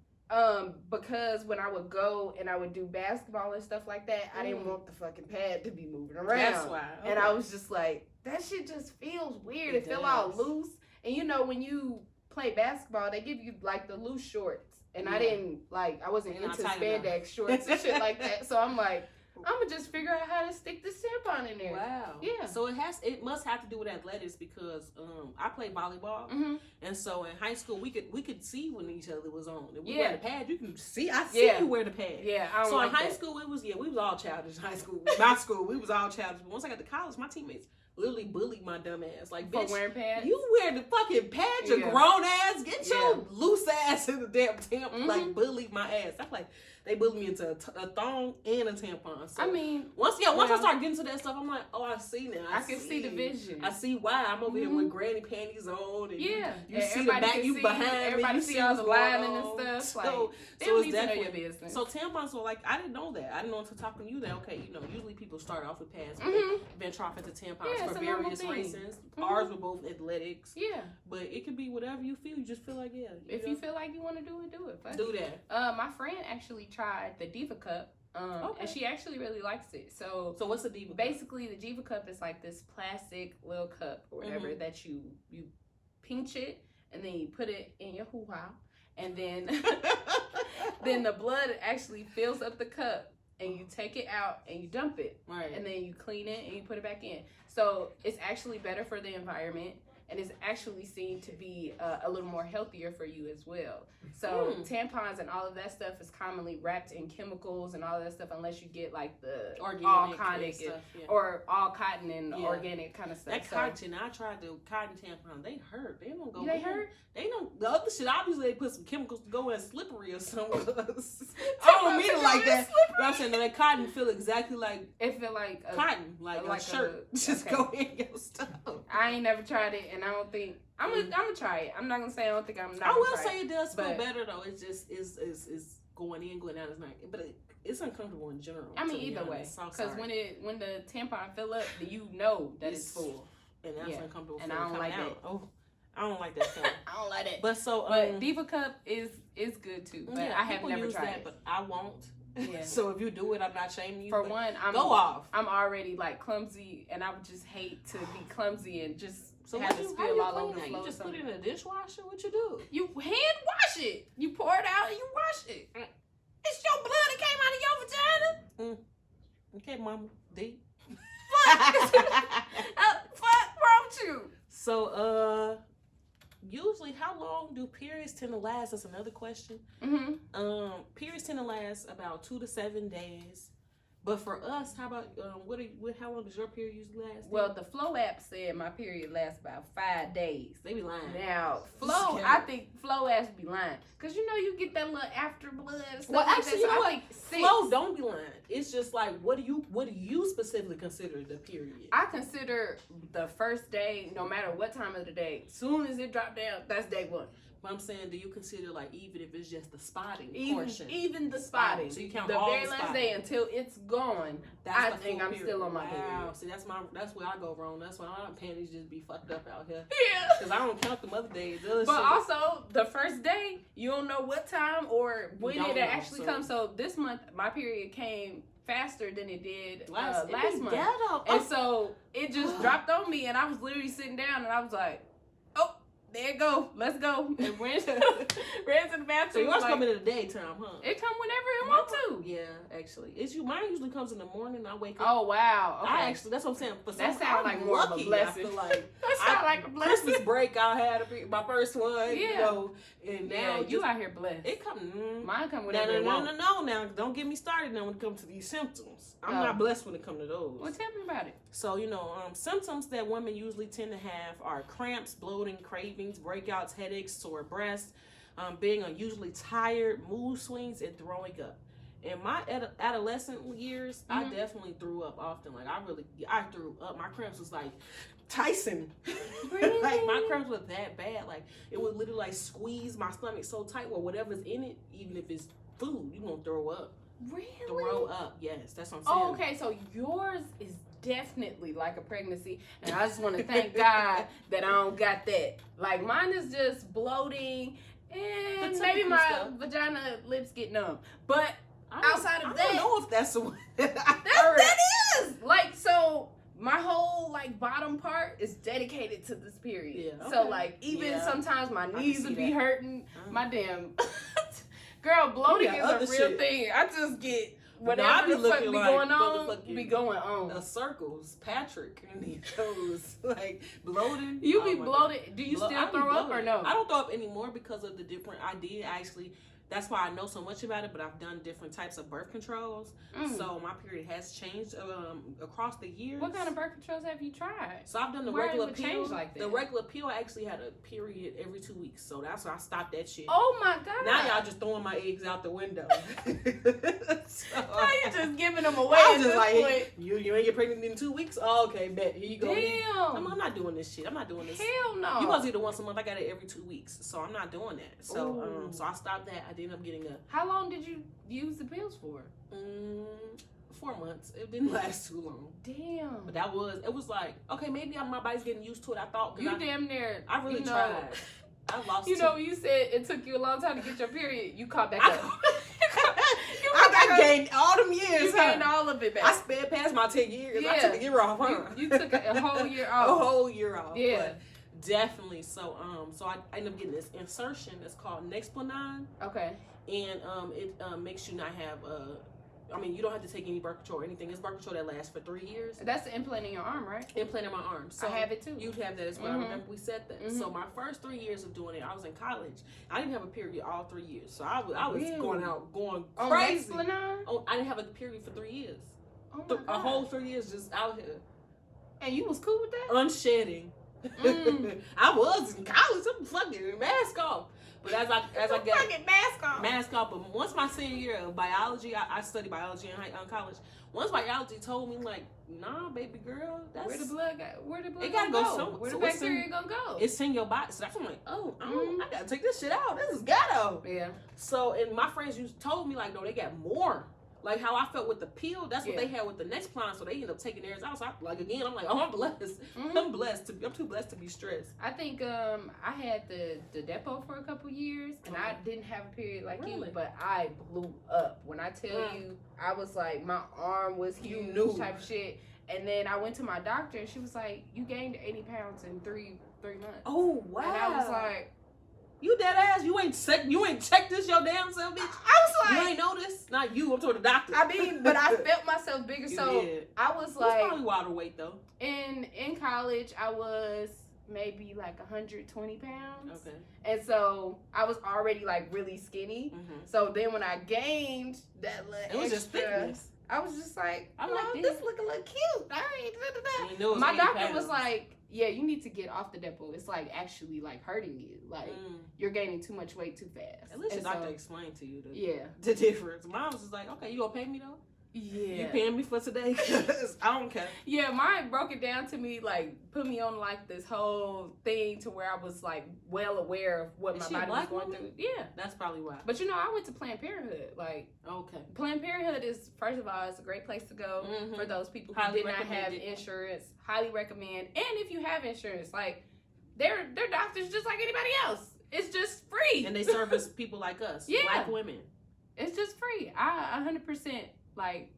Because when I would go and I would do basketball and stuff like that, I didn't want the fucking pad to be moving around. That's why. Okay. And I was just like, that shit just feels weird. It feel all loose. And you know, when you play basketball, they give you like the loose shorts. And I didn't like, I wasn't into spandex shorts and shit like that. So I'm like, I'm gonna just figure out how to stick this tampon in there. Wow. Yeah. So it must have to do with athletics because I played volleyball, and so in high school we could see when each other was on. If we wear the pad, you can see. I see you wear the pad. Yeah. So in high school we was all childish. High school, my school, we was all childish. But once I got to college, my teammates literally bullied my dumb ass. Like, bitch, wearing pads? You wear the fucking pad, you grown ass. Get your loose ass in the damn tampon. Like, bullied my ass. I'm like, they bullied me into a thong and a tampon. So I mean, once I start getting to that stuff, I'm like, oh, I see now. I can see the vision. I see why I'm over here with granny panties on. And you see the everybody back, you behind everybody me. see all the lining and stuff. So it's need to know your business. So tampons were like, I didn't know that. I didn't know until talking to you that, okay, you know, usually people start off with pads, but venture off into tampons for various reasons. Ours were both athletics. Yeah. But it could be whatever you feel. You just feel like, if you feel like you want to do it, do it. Fuck do it. that. My friend actually tried the Diva cup. And she actually really likes it. So what's a Diva basically cup? The Diva cup is like this plastic little cup or whatever that you pinch it and then you put it in your hoo-ha and then then the blood actually fills up the cup and you take it out and you dump it. Right. And then you clean it and you put it back in. So it's actually better for the environment. And it's actually seen to be a little more healthier for you as well. So tampons and all of that stuff is commonly wrapped in chemicals and all of that stuff, unless you get like the organic stuff, or all cotton and organic kind of stuff. That cotton, I tried the cotton tampon. They hurt. They don't go. They hurt. They don't. The other shit, obviously, they put some chemicals to go in slippery or something. I don't mean it like that. But I'm saying that cotton feel exactly like it feel like cotton, like a shirt. Just go in your stuff. I ain't never tried it, and I don't think I'm gonna try it. I'm not gonna say I don't think I'm not. I will say it does feel better though. It's just is going in, going out is not, but it's uncomfortable in general. I mean, either way, because when the tampon fill up, you know that it's full, and that's uncomfortable. And I don't like that. Oh, I don't like that feeling. I don't like it. But Diva cup is good too. But I have never tried it. But I won't. Yeah. So if you do it, I'm not shaming you. For one, I'm already like clumsy, and I would just hate to be clumsy and just have it spill all over the floor. You just put it in a dishwasher? What you do? You hand wash it. You pour it out and you wash it. It's your blood that came out of your vagina. Okay, mama. D. Fuck wrong with you? So, usually, how long do periods tend to last? That's another question. Periods tend to last about 2 to 7 days. But for us, how about how long does your period usually last? Well, the Flow app said my period lasts about 5 days. They be lying. Now, Flow, I think Flow apps be lying. Because you know you get that little after blood and stuff. Well, actually, you know what? Flow 6. don't be lying. It's just like, what do you specifically consider the period? I consider the first day, no matter what time of the day, soon as it dropped down, that's day 1. But I'm saying, do you consider, like, even if it's just the spotting portion? Even the spotting. So you count the all very last day until it's gone. I think I'm still on my period. Wow. See, that's where I go wrong. That's why my panties just be fucked up out here. Yeah. Because I don't count them other days. Also, the first day, you don't know what time or when it actually comes. So this month, my period came faster than it did last month. Ghetto. And so it just dropped on me, and I was literally sitting down, and I was like, oh, there it go. Let's go. And ran to the bathroom. So yours coming in the daytime, huh? It come whenever it want to. Yeah, actually. Mine usually comes in the morning. I wake up. Oh, wow. Okay. That's what I'm saying. That sounds like more of a blessing. I feel like that sounds like a blessing. Christmas break, I had my first one. Yeah. You know, and now you out here blessed. It come. Mine come whenever it want. No. Now, don't get me started now when it comes to these symptoms. I'm not blessed when it comes to those. Well, tell me about it. So, symptoms that women usually tend to have are cramps, bloating, cravings, breakouts, headaches, sore breasts, being unusually tired, mood swings, and throwing up. In my adolescent years, I definitely threw up often. Like, I threw up. My cramps was like Tyson. Really? Like, my cramps were that bad. Like, it would literally, like, squeeze my stomach so tight where whatever's in it, even if it's food, you're going to throw up. Really? Throw up, yes. That's what I'm saying. Oh, okay. So yours is definitely like a pregnancy, and I just want to thank God that I don't got that. Like, mine is just bloating, and maybe my vagina lips get numb. But outside of that, I don't know if that's the one. that is like, so my whole like bottom part is dedicated to this period. Yeah, okay. So like even sometimes my knees would be hurting. My damn girl, bloating is a real thing. I just get whatever the fuck be going on, be going on. The circles, Patrick, and he goes like bloating. You be bloated. Do you still throw up or no? I don't throw up anymore because of the different. I did actually. That's why I know so much about it, but I've done different types of birth controls. So my period has changed across the years. What kind of birth controls have you tried? So I've done the regular pill. The regular pill, I actually had a period every 2 weeks. So that's why I stopped that shit. Oh my God. Now y'all just throwing my eggs out the window. So, now you just giving them away I at was just this like, point. You ain't get pregnant in 2 weeks? Oh, okay, bet. Here you go. Damn. I'm not doing this shit. I'm not doing this. Hell no. You must either once a month. I got it every 2 weeks. So I'm not doing that. So so I stopped that. I did end up getting a... How long did you use the pills for? 4 months. It didn't last too long. Damn. But it was like, okay, maybe my body's getting used to it. I thought. Damn near. I really tried. I lost You know, you said it took you a long time to get your period. You caught back up. I gained all them years. You gained all of it back. I sped past my 10 years. Yeah. I took a year off, huh? You took a whole year off. A whole year off. Yeah. But definitely. So I ended up getting this insertion. It's called Nexplanon. Okay. And it makes you not have you don't have to take any birth control or anything. It's birth control that lasts for 3 years. That's the implant in your arm, right? Implant in my arm. So I have it too. You have that as well. I remember we said that. So my first 3 years of doing it, I was in college. I didn't have a period all 3 years. So I was going crazy. Oh, I didn't have a period for 3 years. Oh my God. A whole 3 years just out here. And you was cool with that? Unshedding. I was in college. I'm fucking mask off. But as I got fucking mask off. But once my senior year of biology, I studied biology in college. Once biology told me like, nah, baby girl, that's where the blood it gotta go somewhere. Where the bacteria gonna go? It's in your body. So that's when I'm like, I gotta take this shit out. This is ghetto. Yeah. So and my friends told me like, no, they got more. Like how I felt with the pill, that's what they had with the Nexplanon. So they ended up taking theirs out. So I'm like, oh, I'm blessed. I'm too blessed to be stressed. I think I had the depot for a couple years, and I didn't have a period like you, but I blew up. When I tell you, I was like, my arm was huge type shit. And then I went to my doctor, and she was like, you gained 80 pounds in three months. Oh wow! And I was like, you dead ass? You ain't checked this your damn self, bitch? I was like, you ain't know this? Not you. I'm talking to the doctor. I mean, but I felt myself bigger. So did. I was It's like, probably water weight though. In college, I was maybe like 120 pounds. Okay. And so I was already like really skinny. So then when I gained that little it was just thickness. I was just like, this look a little cute. All right. My doctor was like, yeah, you need to get off the depot. It's like actually like hurting you. Like you're gaining too much weight too fast. At least your doctor explained to you the difference. Mine was just like, okay, you gonna pay me though? Yeah. You paying me for today? Cause I don't care. Yeah, mine broke it down to me, like put me on like this whole thing to where I was like well aware of what my body was going through. Yeah. That's probably why. But you know, I went to Planned Parenthood. Like, okay. Planned Parenthood is, first of all, it's a great place to go for those people who did not have insurance. Highly recommend. And if you have insurance, like they're doctors just like anybody else. It's just free. And they service people like us, black women. It's just free. I 100% like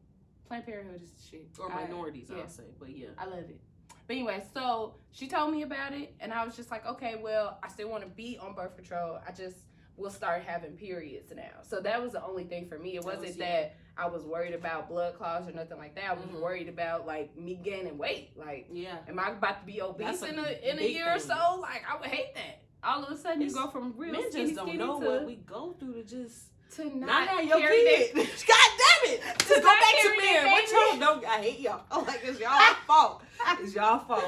Planned Parenthood is the shit. Or minorities, I'll say. But yeah. I love it. But anyway, so she told me about it, and I was just like, okay, well, I still want to be on birth control. I just will start having periods now. So that was the only thing for me. It wasn't that I was worried about blood clots or nothing like that. I was worried about, like, me gaining weight. Like, am I about to be obese in a year or so? Like, I would hate that. All of a sudden, you go from real men skinny, just don't know what we go through to just not have your kid. God damn it! Just go back to men. What y'all don't? I hate y'all. Oh, like it's y'all fault. It's y'all fault.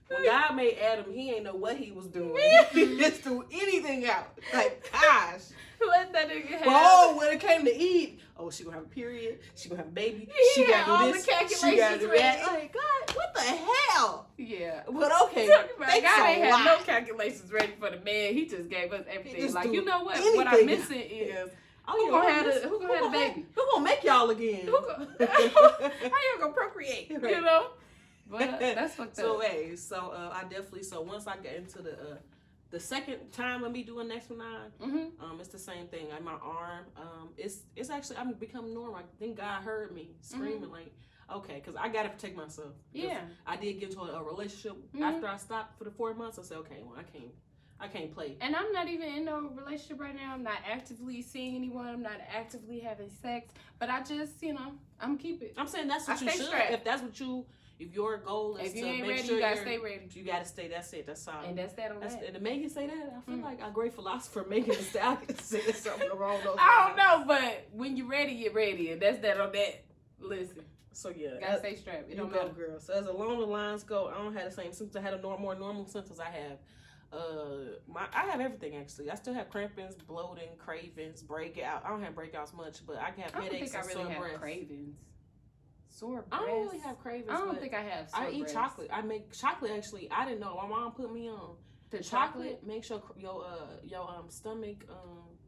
When God made Adam, he ain't know what he was doing. He just threw anything out. Like, gosh. Let that nigga have. Oh, when it came to Eve, she gonna have a period. She gonna have a baby. She gotta do this. She gotta do that. Like, God, what the hell? Yeah. But okay. God ain't had no calculations ready for the man. He just gave us everything. Like, you know what? What I'm missing is who gonna have a baby? Who gonna make y'all again? How y'all gonna procreate? Right. You know? But that's fucked up. I definitely, once I get into the second time of me doing next for 9, it's the same thing. Like my arm, it's actually, I'm becoming normal. I think God heard me screaming like, okay, because I gotta protect myself. Yeah. I did get into a relationship after I stopped for the 4 months. I said, okay, well, I can't play. And I'm not even in no relationship right now. I'm not actively seeing anyone. I'm not actively having sex. But I just, I'm keep it. I'm saying that's what you should. If that's what if your goal is to make sure you gotta stay ready. You gotta stay. That's it. That's all. And that's that on that. And Megan say that. I feel like a great philosopher Megan the Stallion said something wrong. I don't know, but when you're ready, you're ready, and that's that on that. Listen. So yeah, gotta stay strapped. It don't matter, girl. So as along the lines go, I don't have the same symptoms. I had a more normal symptoms. I have. I have everything actually. I still have crampings, bloating, cravings, breakout. I don't have breakouts much, but I can have headaches and sore breath. I don't think I really have cravings. Sore breath. I don't really have cravings. I don't think I have sore breath. I eat chocolate. I make chocolate actually. I didn't know. My mom put me on the chocolate. Makes your stomach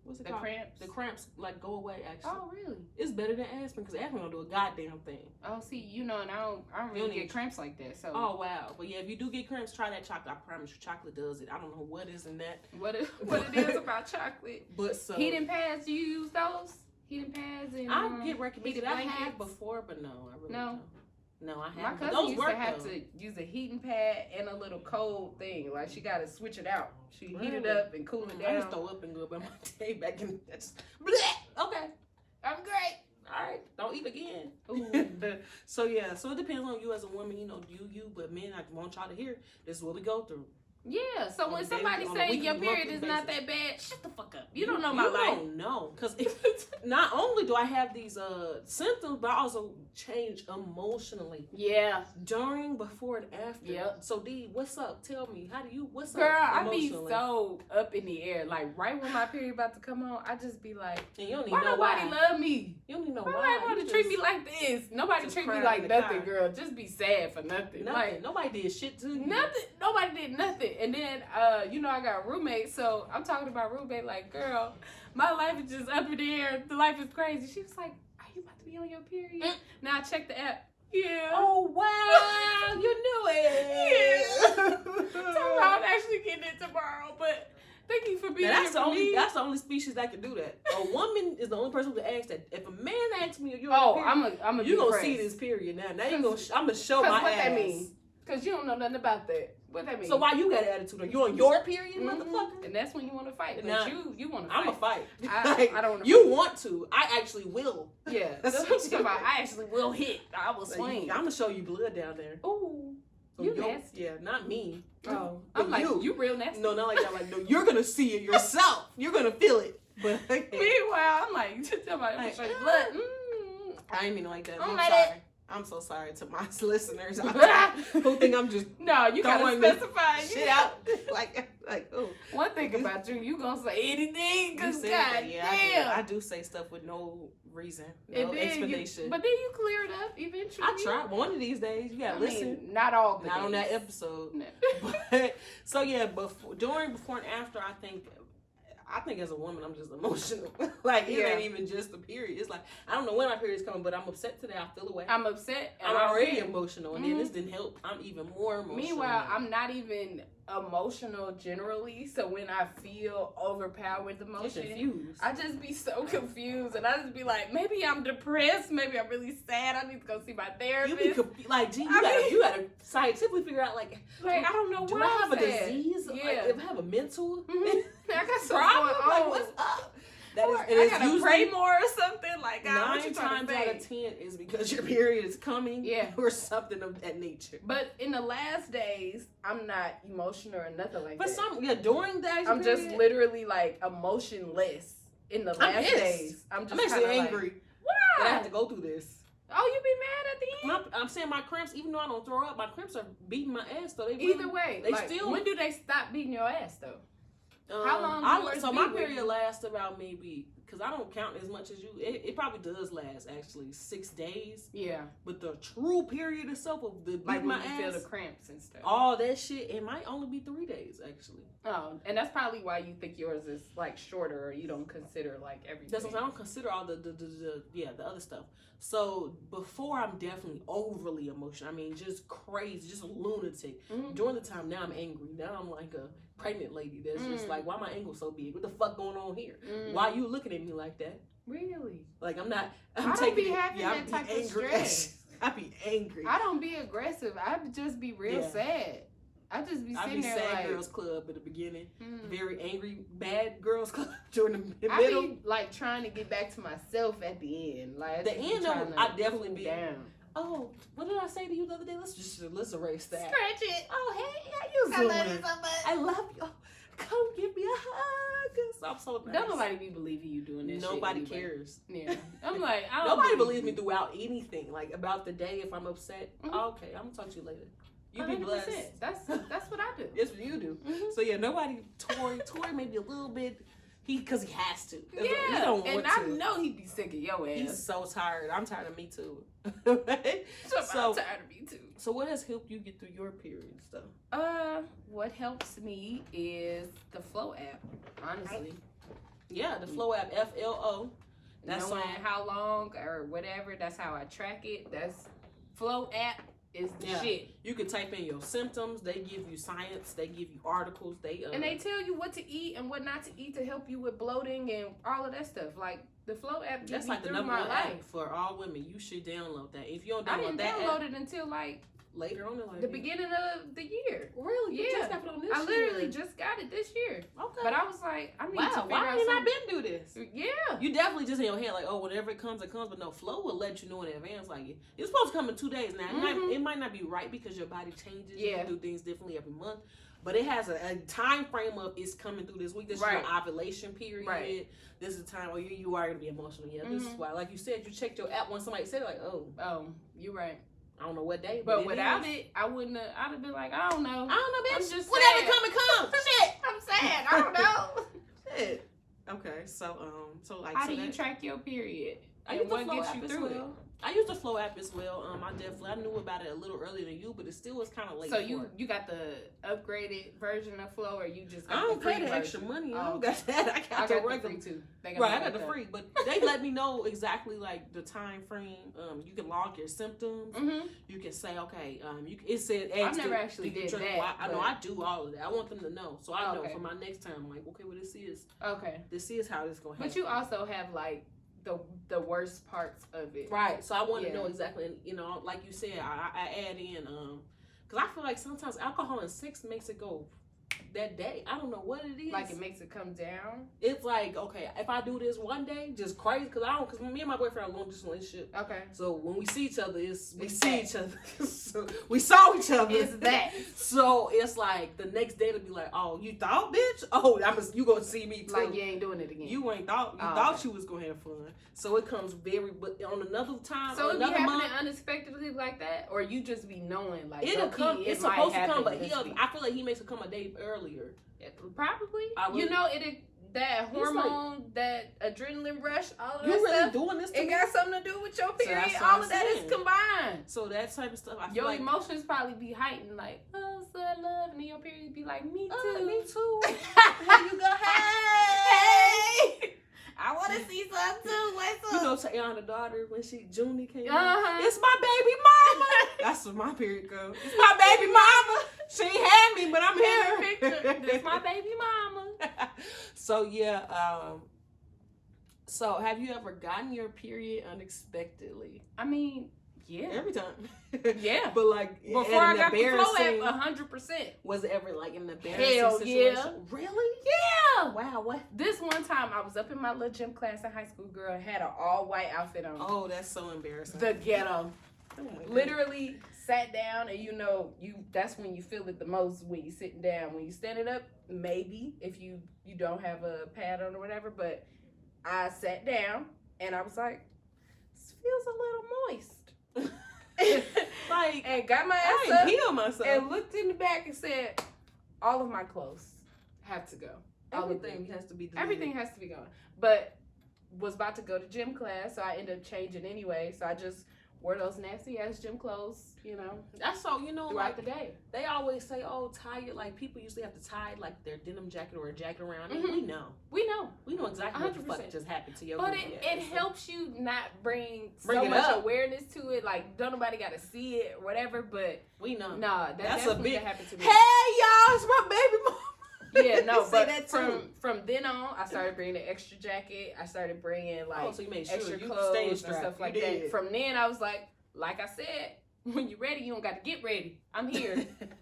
what's it called? The cramps like go away actually. Oh really? It's better than aspirin because aspirin don't do a goddamn thing. Oh see, and I don't really get cramps like that. So oh wow, but yeah, if you do get cramps, try that chocolate. I promise you, chocolate does it. I don't know what is in that. What it is about chocolate? But so heating pads, do you use those? Heating pads and I get recommended. I have before, but no, I really don't. No, I haven't. My cousin used to have to use a heating pad and a little cold thing. Like she got to switch it out. She heat it up and cool it down. I just throw up and go about my day back in. Okay, I'm great. All right, don't eat again. So yeah, so it depends on you as a woman. Do you? But men, I want y'all to hear this is what we go through. Yeah, so when somebody say your period is not that bad, shut the fuck up. You don't know my life. You don't know. Because not only do I have these symptoms, but I also change emotionally. Yeah. During, before, and after. Yep. So, D, what's up? Tell me. What's up? Girl, I be so up in the air. Like, right when my period about to come on, I just be like, and you don't even know why. Nobody love me? You don't even know why. Nobody want to treat me like this. Nobody treat me like nothing, girl. Just be sad for nothing. Like, nobody did shit to you. Nothing. Nobody did nothing. And then, I got a roommate, so I'm talking about roommate like, girl, my life is just up in the air. The life is crazy. She was like, are you about to be on your period? Now I checked the app. Yeah. Oh, wow. You knew it. Yeah. So I'm actually getting it tomorrow, but thank you for being here for me. That's the only species that can do that. A woman is the only person who can ask that. If a man asks me, you're I'm you gonna see this period now. Now I'm gonna show my ass. What that mean? Because you don't know nothing about that. What that mean? So why you got an attitude? Are you on your period, motherfucker? And that's when you want to fight. But you want to fight. I'm a fight. I don't want to. You want to. I actually will. Yeah. That's what you're talking about. I actually will hit. I will swing. I'm going to show you blood down there. Ooh. So you nasty. Yeah, not me. Oh. I'm like, you real nasty. No, not like that. Like, no, you're going to see it yourself. You're going to feel it. But meanwhile, I'm like, you tell my blood. I ain't mean like that. I'm sorry. I'm so sorry to my listeners who think I'm just you gotta specify shit out like oh. One thing about you gonna say anything because damn, I do say stuff with no reason, no explanation. But then you clear it up eventually. I try. One of these days you gotta listen. Not all the days. On that episode. No. But so yeah, during, before, and after, I think as a woman, I'm just emotional. Like, it ain't even just the period. It's like, I don't know when my period's coming, but I'm upset today. I feel away. I'm upset. I'm already emotional. And then this didn't help. I'm even more emotional. Meanwhile, I'm not even emotional generally, so when I feel overpowered with emotion, confused. I just be so confused, and I just be like, maybe I'm depressed, maybe I'm really sad, I need to go see my therapist. You be like, gee, you gotta scientifically figure out like I don't know do why I have I'm a sad. disease? Yeah. Like, if I have a mental I got something problem, going like on. what's up? That is, Or and I it's gotta usually pray more or something. Like, God, what 9 you trying times to out say? of 10 is because your period is coming, Yeah. or something of that nature. But in the last days, I'm not emotional or nothing like But that. during that, I'm just literally like emotionless in the last pissed. days. I'm I'm actually kinda angry Like, that I why? have to go through this. Oh, you be mad at the end? I'm saying my cramps, even though I don't throw up, my cramps are beating my ass. Though they Either way, they like, still. when do they stop beating your ass though? How long do yours So be my with period you? lasts about maybe, because I don't count as much as you. It probably does last actually 6 days. Yeah, But the true period itself of the like beating when my you ass, feel the cramps and stuff. all that shit, it might only be 3 days actually. Oh, and that's probably why you think yours is like shorter, or you don't consider like everything. That's what I don't consider all the other stuff. So before I'm definitely overly emotional. I mean, just crazy, just a lunatic. Mhm. During the time now I'm angry. Now I'm like a pregnant lady that's just like, why my ankle so big? What the fuck going on here? Why you looking at me like that? Really? Like I'm I don't taking be it. having Yeah, I that be type of angry. stress. I be angry. I don't be aggressive. I just be real Yeah. sad. I just be I sitting be there sad like, girls club at the beginning. mm. Very angry bad girls club during the I middle. be like trying to get back to myself at the end. Like The just be end, trying though, to I definitely cool be- down. Oh, what did I say to you the other day? Let's erase that. Scratch it. Oh, hey, how you I doing? love you so much. I love you. Come give me a hug. I'm so nice. Don't nobody be believing you doing that. Nobody shit anyway. cares. Yeah, I'm like, I don't Nobody believe believes me you. throughout anything. Like about the day, if I'm upset. Mhm. Oh, okay, I'm gonna talk to you later. You be 100%. blessed. That's what I do. That's what you do. Mhm. So yeah, nobody. Tory maybe a little bit. Because he has to. He Yeah, don't want and to. I know he'd be sick of your ass. He's so tired. I'm tired of me too. I'm so- tired of me too. So what has helped you get through your period stuff? What helps me is the Flow app. Honestly, Yeah, the Flow app, FLO. That's knowing on- how long or whatever. That's how I track it. That's Flow app is the Yeah. shit. You can type in your symptoms. They give you science. They give you articles. And they tell you what to eat and what not to eat to help you with bloating and all of that stuff. Like the Flow app that's gets me like the through number my one life. app for all women. You should download that. If you don't I download didn't that download app, it until like later on in life. the beginning of the year. Really? You Yeah. just got it on this I literally year. just got it this year. Okay. But I was like, I need to wow. figure Why out have you not something. been through this? Yeah. You definitely just in your head like, oh, whenever it comes, it comes. But no, Flow will let you know in advance. Like it's supposed to come in 2 days. Now it might not be right because your body changes. Yeah. You do things differently every month. But it has a time frame of it's coming through this week. This Right. is your ovulation period. Right. This is the time where you are gonna be emotional. Yeah, this is why. Like you said, you checked your app when somebody said it, like, oh, Oh, you're right. I don't know what day. But it without is. it, I wouldn't have, I'd have been like, I don't know. I don't know, bitch. I'm just Whatever sad. come, it comes. Shit. I'm sad. I don't know. Shit. Okay, so like How so do you that- track your period? I And use the what Flow gets app you as through well. I use the Flow app as well. I knew about it a little earlier than you, but it still was kind of it? late. So for you it. got the upgraded version of Flow, or you just got I don't the free pay the version? extra money. Oh, I don't got that. I I got got the the regular. free too. They Right, me I got the like free, but they let me know exactly like the time frame. You can log your symptoms. Mm-hmm. You can say, okay, it said. I've never actually did that, I know but- I do all of that. I want them to know, so I know Okay. for my next time. Like, okay, well, this is Okay. how this gonna happen. But you also have like the worst parts of it. Right, so I want to Yeah. know exactly, and like you said, I add in, because I feel like sometimes alcohol and sex makes it go that day. I don't know what it is. Like it makes it come down. It's like, okay, if I do this one day, just crazy, because me and my boyfriend are a long distance relationship. Okay. So when we see each other, we It's see that. each other. So we saw each other. It's that. So it's like the next day to be like, oh, you thought, bitch? Oh, you gonna see me too. Like you ain't doing it again. You ain't thought. You Oh, thought okay. you was gonna have fun. So it comes but on another time, So it be another happening month, unexpectedly like that, or you just be knowing like it'll low-key, come. it It's might supposed to happen come, but this week. I feel like he makes it come a day earlier. Probably. I would- You know that He's hormone, that adrenaline rush, all of You that really stuff. doing this to It me? got something to do with your that's period. what All I'm of that is saying. combined. So that type of stuff, I feel Your like. emotions probably be heightened, like, oh, so I love, and then your period be like, me too. Me too. Where you go? Hey, I want to see some too. What's You up? know, Tayana's daughter when Junie came. Uh-huh. It's my baby mama. That's what my period goes. It's my baby mama. She ain't had me, but I'm here. Picture. This my baby mama. So yeah, so have you ever gotten your period unexpectedly? I mean, yeah. Every time. Yeah. But like Before I got the flow at 100%. Was it ever like an embarrassing Hell situation? yeah. Really? Yeah. Wow, what? This one time I was up in my little gym class in high school, girl, had an all white outfit on. Oh, that's so embarrassing. The ghetto. Oh my goodness. Literally sat down, and that's when you feel it the most, when you sitting down. When you standing up, maybe if you don't have a pad on or whatever, but I sat down and I was like, this feels a little moist. Like, and got my I ass ain't up peel myself. and looked in the back and said, all of my clothes have to go. Everything has to be deleted. Everything has to be gone. But was about to go to gym class, so I ended up changing anyway. So I just wore those nasty ass gym clothes, That's so, throughout like the day. they always say, oh, tie it. Like people usually have to tie like their denim jacket or a jacket around. Mhm. We know. We know Exactly what the 100%. fuck just happened to your But goofy it ass. helps you not bring Bring so it much up. awareness to it. Like, don't nobody got to see it or whatever. But We know. nah, That's a definitely big- happened to me. Hey y'all, it's my baby mama. Yeah, no, Say but that too. from then on, I started bringing an extra jacket. I started bringing like So you made sure extra you clothes stayed and strapped. stuff like You that. did. From then, I was like I said, when you're ready, you don't got to get ready. I'm here,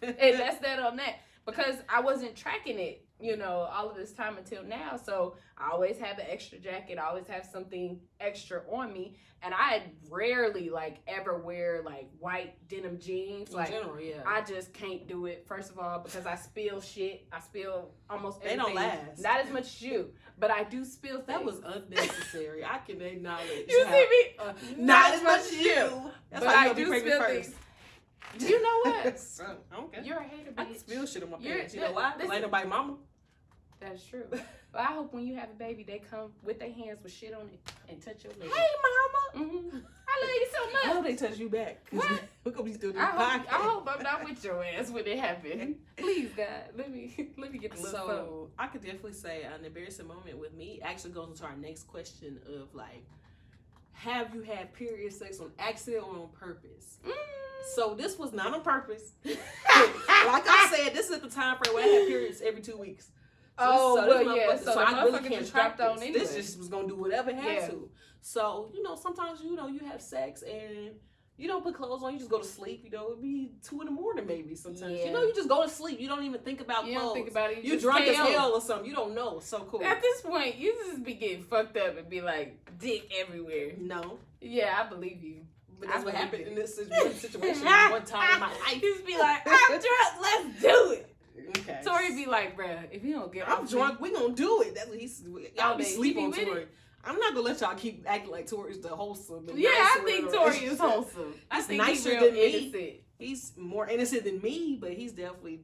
and that's that on that. Because I wasn't tracking it, all of this time until now. So I always have an extra jacket. I always have something extra on me. And I rarely, ever wear, white denim jeans. In general, yeah. I just can't do it, first of all, because I spill shit. I spill almost They everything. don't last. Not as much as you, but I do spill things. That was unnecessary. I can acknowledge. You how- see me? Not as much as you. That's But why I you gonna be do pregnant spill first. things. You know what? Okay. You're a hater, I bitch. can spill shit on my You're- pants. You know why? listen. Ain't nobody mama. That's true. But I hope when you have a baby, they come with their hands with shit on it and touch your leg. Hey, mama. Mm-hmm. I love you so much. I hope they touch you back. What? Look up, we still do I hope I'm not with your ass when it happens. Please, God, let me get the little phone. So I could definitely say an embarrassing moment with me actually goes into our next question of have you had period sex on accident or on purpose? So this was not on purpose. Like I said, this is the time frame where I had periods every 2 weeks. So So the I really motherfucker can't just track dropped on this. anyway. This just was gonna do whatever it had Yeah. to. So sometimes you have sex and you don't put clothes on. You just go to sleep. It'd be 2 a.m. maybe sometimes. Yeah. You just go to sleep. You don't even think about You clothes. don't think about it. You just drunk as KO. hell or something. You don't know. So cool. At this point, you just be getting fucked up and be like, dick everywhere. No. Yeah, I believe you. But that's I what believe happened it. in this situation one time in my life. Just be like, I'm drunk, let's do it. Okay. Tori be like, bruh, if you don't get I'm off drunk. We gonna do it. That's what he's. Y'all be he sleep be on with Tori. I'm not gonna let y'all keep acting like Tori's the wholesome. And Yeah, I nicer think in a Tori is relationship. wholesome. I He's think he's nicer real than me. innocent. He's more innocent than me, but he's definitely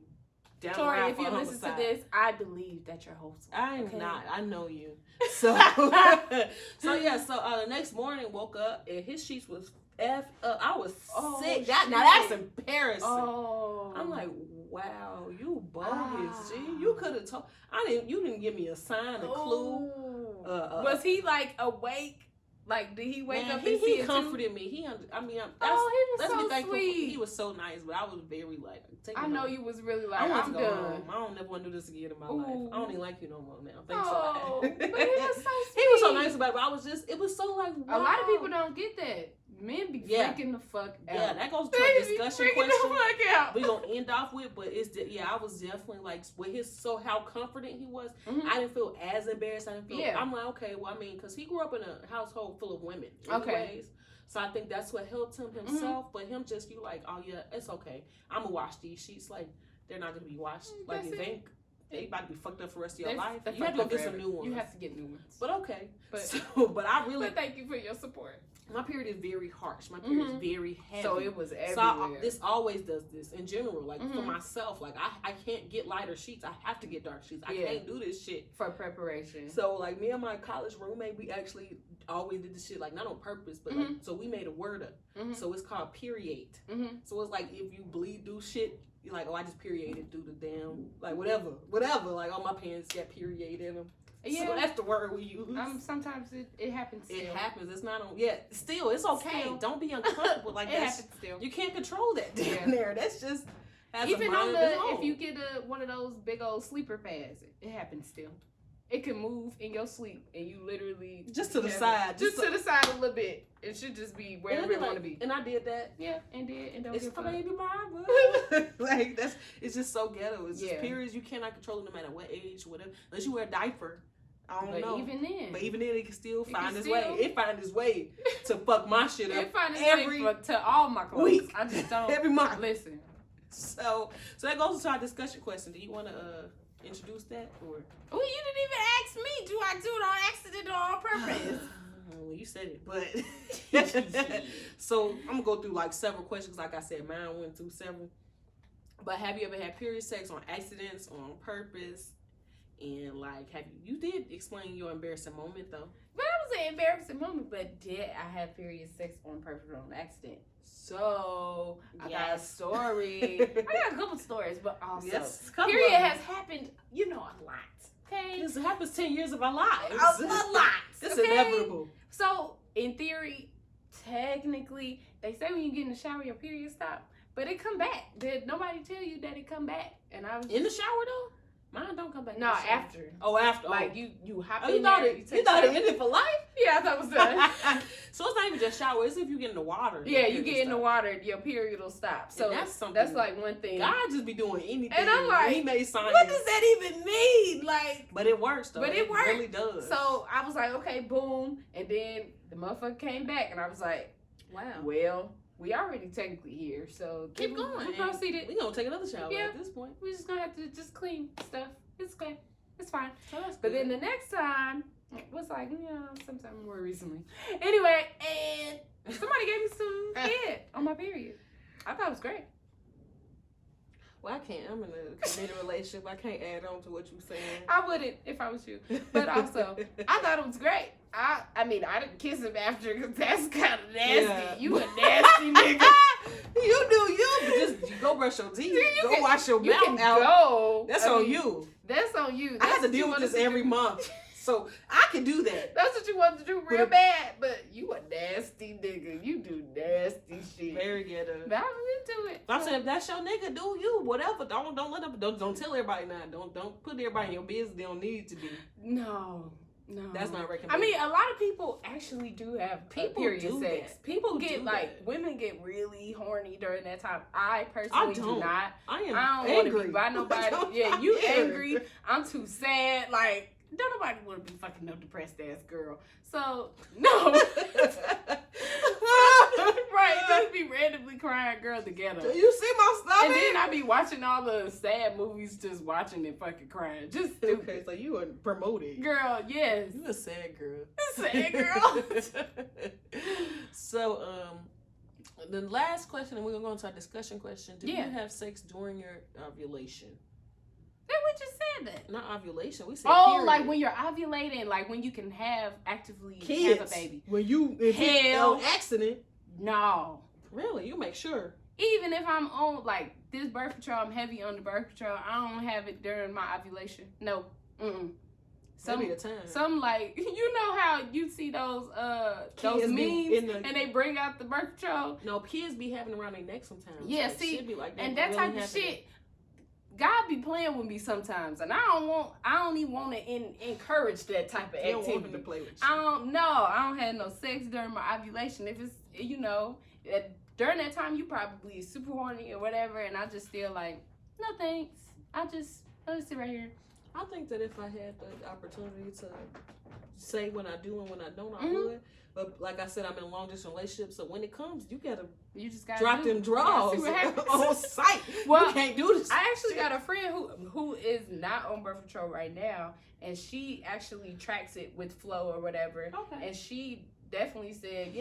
down the Tori, ride if for you listen homicide. to this, I believe that you're wholesome. I'm okay? not. I know you. So, the next morning woke up and his sheets was F up. I was sick. shit. Now that's embarrassing. Oh. I'm like, wow, you bogus, Ah. G. You could have told. You didn't give me a sign, a clue. Was he awake? Did he wake Man, up and see he it comforted me. He he was let's be so thankful. sweet. He was so nice, but I was very take I me know home. you was really I want I'm to go done. home. I don't never want to do this again in my life. Ooh. I don't even like you no more now. Thanks Oh, a lot. but he was so sweet. He was so nice about it, but it was so wow. A lot of people don't get that. Men be Yeah. freaking the fuck out. Yeah, that goes to They a be discussion freaking question. the fuck out. We're going to end off with, but I was definitely with how confident he was. Mhm. I didn't feel as embarrassed. I didn't feel, Yeah. I'm like, okay, well, because he grew up in a household full of women. Okay. Anyways. So I think that's what helped him himself. But him just, you oh yeah, it's okay. I'm going to wash these sheets. They're not going to be washed. That's If it. they about to be fucked up for the rest of your They're life. You fucked have to go up get some forever. new ones. You have to get new ones. But okay. But But I really, but thank you for your support. my period is very harsh. My period is very heavy. So it was everywhere. So this always does this in general. For Mhm. myself, I can't get lighter sheets. I have to get dark sheets. I Yeah. can't do this shit. for preparation. So me and my college roommate, we actually always did this shit not on purpose, but so we made a word up. Mhm. So it's called PeriodT. Mhm. So it's if you bleed through shit, you're I just perioded through the damn whatever. Oh, my pants got period in them. Yeah. So that's the word we use. Sometimes it happens still. It happens. It's not on. Yeah, still, it's okay. Still. Don't be uncomfortable It that. happens still. You can't control that down Yeah. there. That's just has Even a mind on of its the, own. if you get one of those big old sleeper pads, it happens still. It can move in your sleep, and you literally just to the side, just to the side a little bit. It should just be wherever it want to be. And I did that. Yeah, and don't It's give my a fuck. baby mama. Like it's just so ghetto. It's just periods you cannot control it no matter what age, whatever. Unless you wear a diaper. I don't know. But even then, it can still find its way. It find its way to fuck my shit up. It find its way to all my clothes. Week. I just don't. Every month. Listen. So that goes into our discussion question. Do you want to introduce that or? Well, you didn't even ask me. Do I do it on accident or on purpose? Well, you said it, but so I'm gonna go through like several questions. Like I said, mine went through several. But have you ever had period sex on accidents or on purpose? And like, you did explain your embarrassing moment though? But it was an embarrassing moment. But did I have period sex on purpose or on accident? So I got a story. I got a couple stories, but also period has happened. You know, a lot. Okay, this happens 10 years of our lives. A lot. It's inevitable. So in theory, technically, they say when you get in the shower, your period stop, but it come back. Did nobody tell you that it come back? And I was in the shower though. Mine don't come back. No, after. Oh, after. Like you hop in there. You thought it ended for life? Yeah, I thought it was done. So it's not even just shower. It's if you get in the water. Yeah, you get in the water, your period will stop. So that's something. That's like one thing. God just be doing anything. And I'm like, he made science. What does that even mean? Like, but it works though. But it works. Really does. So I was like, okay, boom, and then the motherfucker came back, and I was like, wow. Well, we already technically here, so keep going. We proceeded. We gonna take another shower at this point. We just gonna have to just clean stuff. It's okay. It's fine. So but then the next time was like, sometime more recently. Anyway, and somebody gave me some head on my period. I thought it was great. Well, I can't. I'm in a committed relationship. I can't add on to what you're saying. I wouldn't if I was you. But also, I thought it was great. I mean, I didn't kiss him after because that's kind of nasty. Yeah. You a nasty nigga. You do you, but just you go brush your teeth. Go wash your mouth out. Go. That's on you. That's on you. That's I have to deal with this every month. So I can do that. That's what you want to do real bad, but you a nasty nigga. You do nasty shit. Very ghetto. But I'm into it. I said if that's your nigga, do you whatever. Don't let them. Don't tell everybody now. Don't put everybody in your business. They don't need to be. No, that's not recommended. I mean, a lot of people actually do have period sex. People get women get really horny during that time. I personally do not. I don't want to be by nobody. Yeah, you angry. I'm too sad. Like. Don't nobody want to be fucking no depressed ass girl. So, no. Right, just be randomly crying girl together. Do you see my stomach? And then I be watching all the sad movies, just watching and fucking crying. Just stupid. Okay, so you are promoting. Girl, yes. You a sad girl. Sad girl. So, the last question, and we're going to go into our discussion question. Do you have sex during your ovulation? We just said that. Not ovulation. We said period. Like when you're ovulating, like when you can have actively have a baby. When you hell accident. No. Really? You make sure. Even if I'm on like this birth control, I'm heavy on the birth control. I don't have it during my ovulation. No. Some like you know how you see those memes and they bring out the birth control. No, kids be having around their neck sometimes. Yeah, so see, be like and that type of shit. God be playing with me sometimes, and I don't even want to encourage that type of activity. You don't want him to play with you. I don't have no sex during my ovulation. If it's, during that time, you probably super horny or whatever, and I just feel like, no thanks. I'll just sit right here. I think that if I had the opportunity to say when I do and when I don't, I would. But like I said, I'm in a long distance relationship, so when it comes, you just gotta drop them draws on site. Well, you can't do this. I actually got a friend who is not on birth control right now, and she actually tracks it with Flow or whatever. Okay. And she definitely said,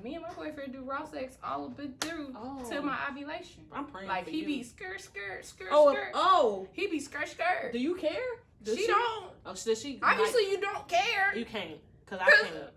me and my boyfriend do raw sex all up and through till my ovulation. I'm praying like for he you. Be skirt. He be skirt. Do you care? She don't. Oh, does she? Obviously, you don't care. You can't. Because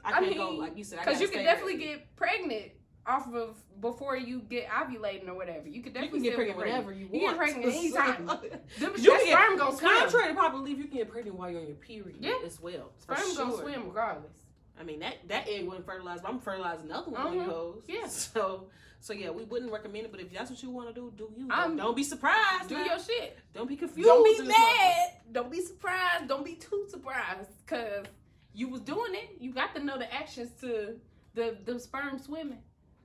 I can't go, like you said. Because you can definitely get pregnant off of before you get ovulating or whatever. You can definitely get pregnant whenever you want. You get pregnant anytime. Sperm gonna swim. Contrary to popular belief, you can get pregnant while you're on your period as well. Sperm gonna swim regardless. I mean, that egg wasn't fertilized, but I'm fertilizing another one on you hoes. Yeah. So yeah, we wouldn't recommend it, but if that's what you want to do you. Don't be surprised. Do your shit. Don't be confused. Don't be mad. Don't be surprised. Don't be too surprised, because you was doing it. You got to know the actions to the sperm swimming.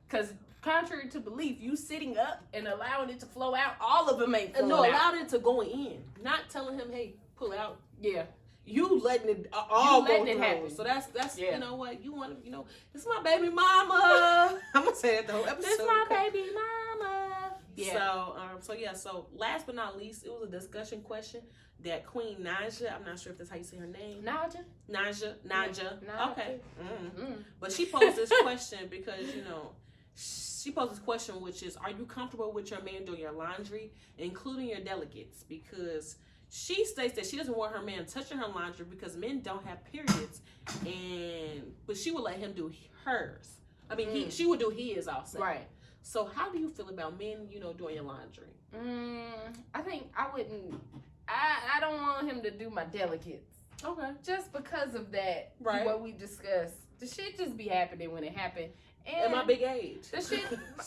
Because contrary to belief, you sitting up and allowing it to flow out, all of them ain't flowing out. Allowed it to go in. Not telling him, hey, pull out. Yeah. You letting it all you letting go it through. happen. So that's Yeah. you know what, you want to, it's my baby mama. I'm going to say it the whole episode. It's my baby mama. Yeah. So last but not least, it was a discussion question that Queen Naja, I'm not sure if that's how you say her name. Naja. Okay. But she posed this question because, she posed this question, which is, are you comfortable with your man doing your laundry, including your delegates? Because she states that she doesn't want her man touching her laundry because men don't have periods, but she would let him do hers. I mean, she would do his also. Right. So how do you feel about men, doing your laundry? I think I wouldn't. I don't want him to do my delegates. Okay. Just because of that, right? What we discussed, the shit just be happening when it happened. And at my big age, the shit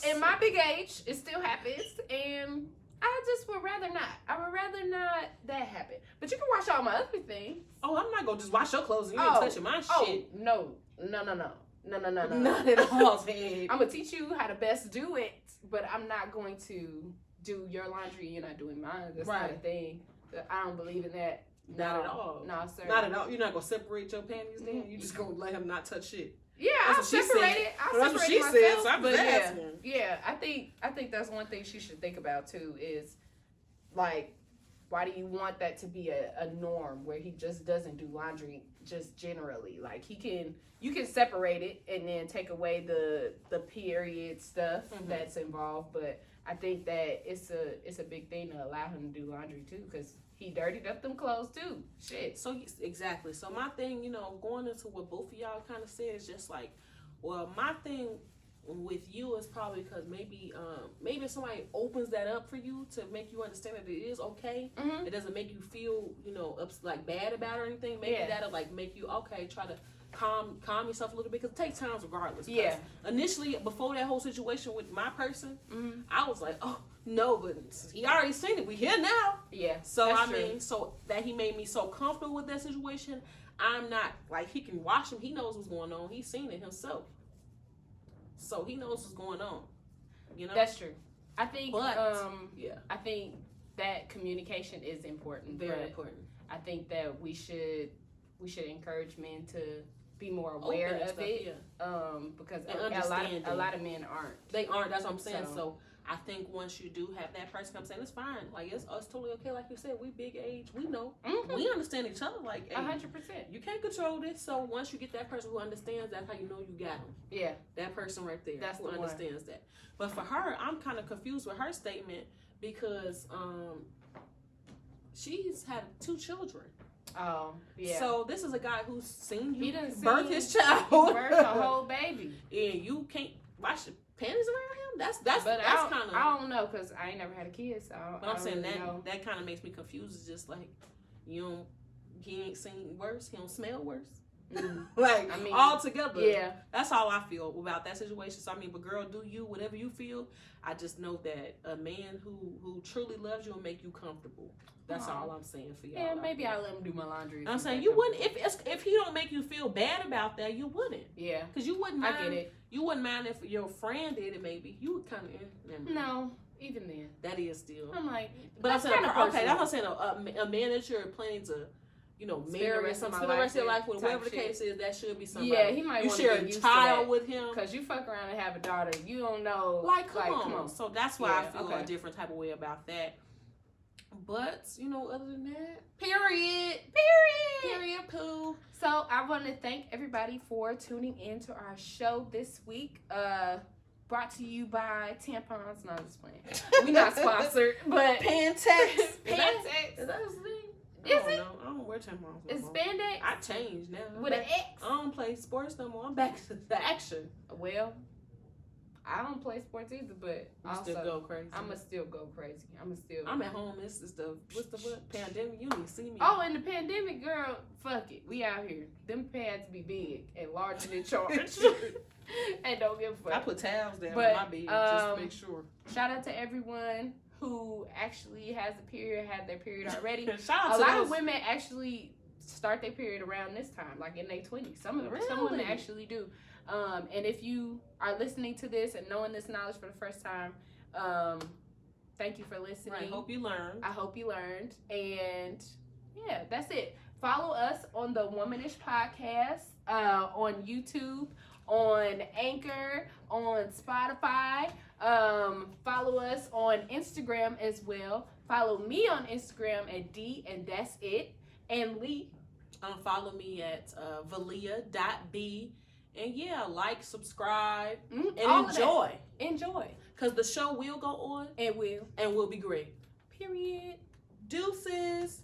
in my big age, it still happens, and I just would rather not. I would rather not that happen. But you can wash all my other things. Oh, I'm not gonna just wash your clothes and you ain't touching my shit. No. Not at all, babe. I'm gonna teach you how to best do it, but I'm not going to do your laundry. You're not doing mine. That's not a thing. I don't believe in that. Not at all. No, sir. Not at all. You're not gonna separate your panties then? You just gonna let him not touch shit. Yeah, I'll separate it. I'll separate it myself. So but yeah, I think that's one thing she should think about too is, like, why do you want that to be a norm where he just doesn't do laundry just generally? Like, you can separate it and then take away the period stuff that's involved, but I think that it's a big thing to allow him to do laundry too, because he dirtied up them clothes too. Shit. So exactly. So my thing, going into what both of y'all kind of said is just like, well, my thing with you is probably because maybe if somebody opens that up for you to make you understand that it is okay. It doesn't make you feel like bad about it or anything. Maybe that'll like make you try to calm yourself a little bit, because it takes time regardless. Yeah. Initially, before that whole situation with my person, I was like, oh no, but he already seen it. We here now. Yeah. So so that he made me so comfortable with that situation. I'm not like, he can watch him. He knows what's going on. He's seen it himself. So he knows what's going on. That's true. I think. But, I think that communication is important. Very important. I think that we should encourage men to be more aware of stuff, it. Because a lot of men aren't. They aren't. That's what I'm saying. So I think once you do have that person come saying, it's fine. Like, it's totally okay. Like you said, we big age. We know. We understand each other. Like, 100%. You can't control this. So once you get that person who understands, that's how you know you got them. Yeah. That person right there. That's who understands that. But for her, I'm kind of confused with her statement because she's had 2 children. Oh, yeah. So this is a guy who's seen you birth his child. He birthed a whole baby. And you can't wash your panties around him? That's kind of... I don't know, because I ain't never had a kid, so But I'm saying really that kind of makes me confused. It's just like, he ain't seen worse. He don't smell worse. Like, I mean, all together. Yeah. That's how I feel about that situation. So, I mean, but girl, do you, whatever you feel. I just know that a man who truly loves you will make you comfortable. That's all I'm saying for y'all. Yeah, maybe I'll let him do my laundry. I'm saying you wouldn't, if he don't make you feel bad about that, you wouldn't. Yeah. Because you wouldn't mind. I get it. You wouldn't mind if your friend did it, maybe. You would kind of... No, even then. That is still... I'm like... But I'm saying, that's what I'm saying, a man that you're planning to... marry or something for the rest of your life, with whatever the case is, that should be somebody. Yeah, he might want to get used to that. You share a child with him. Because you fuck around and have a daughter, you don't know. Like, come on. So that's why I feel a different type of way about that. But, other than that, period, poo. So I want to thank everybody for tuning in to our show this week. Brought to you by tampons. No, I'm just playing. We're not sponsored, but Pantex. Is that his thing? Is it? I don't wear tampons. It's Band-Aids? I changed now. With an X? I don't play sports no more. I'm back to the action. Well, I don't play sports either, but You also still go crazy. I'ma still go crazy. I'm at home. This is the what pandemic? You didn't see me. Oh, in the pandemic, girl, fuck it. We out here. Them pants be big and large and in charge. And don't give a fuck. I put towels down But, on my bed just to make sure. Shout out to everyone who actually has a period, had their period already. Shout out A to lot those. of women actually start their period around this time, like in their 20s. Some women Really? actually do. And if you are listening to this and knowing this knowledge for the first time, thank you for listening. Right, hope you learned. I hope you learned. And yeah, that's it. Follow us on the woMANNISH podcast, on YouTube, on Anchor, on Spotify. Follow us on Instagram as well. Follow me on Instagram at D and that's it. And Lee. Follow me at valia.b. And yeah, like, subscribe, and enjoy. Enjoy. Because the show will go on. And will. And will be great. Period. Deuces.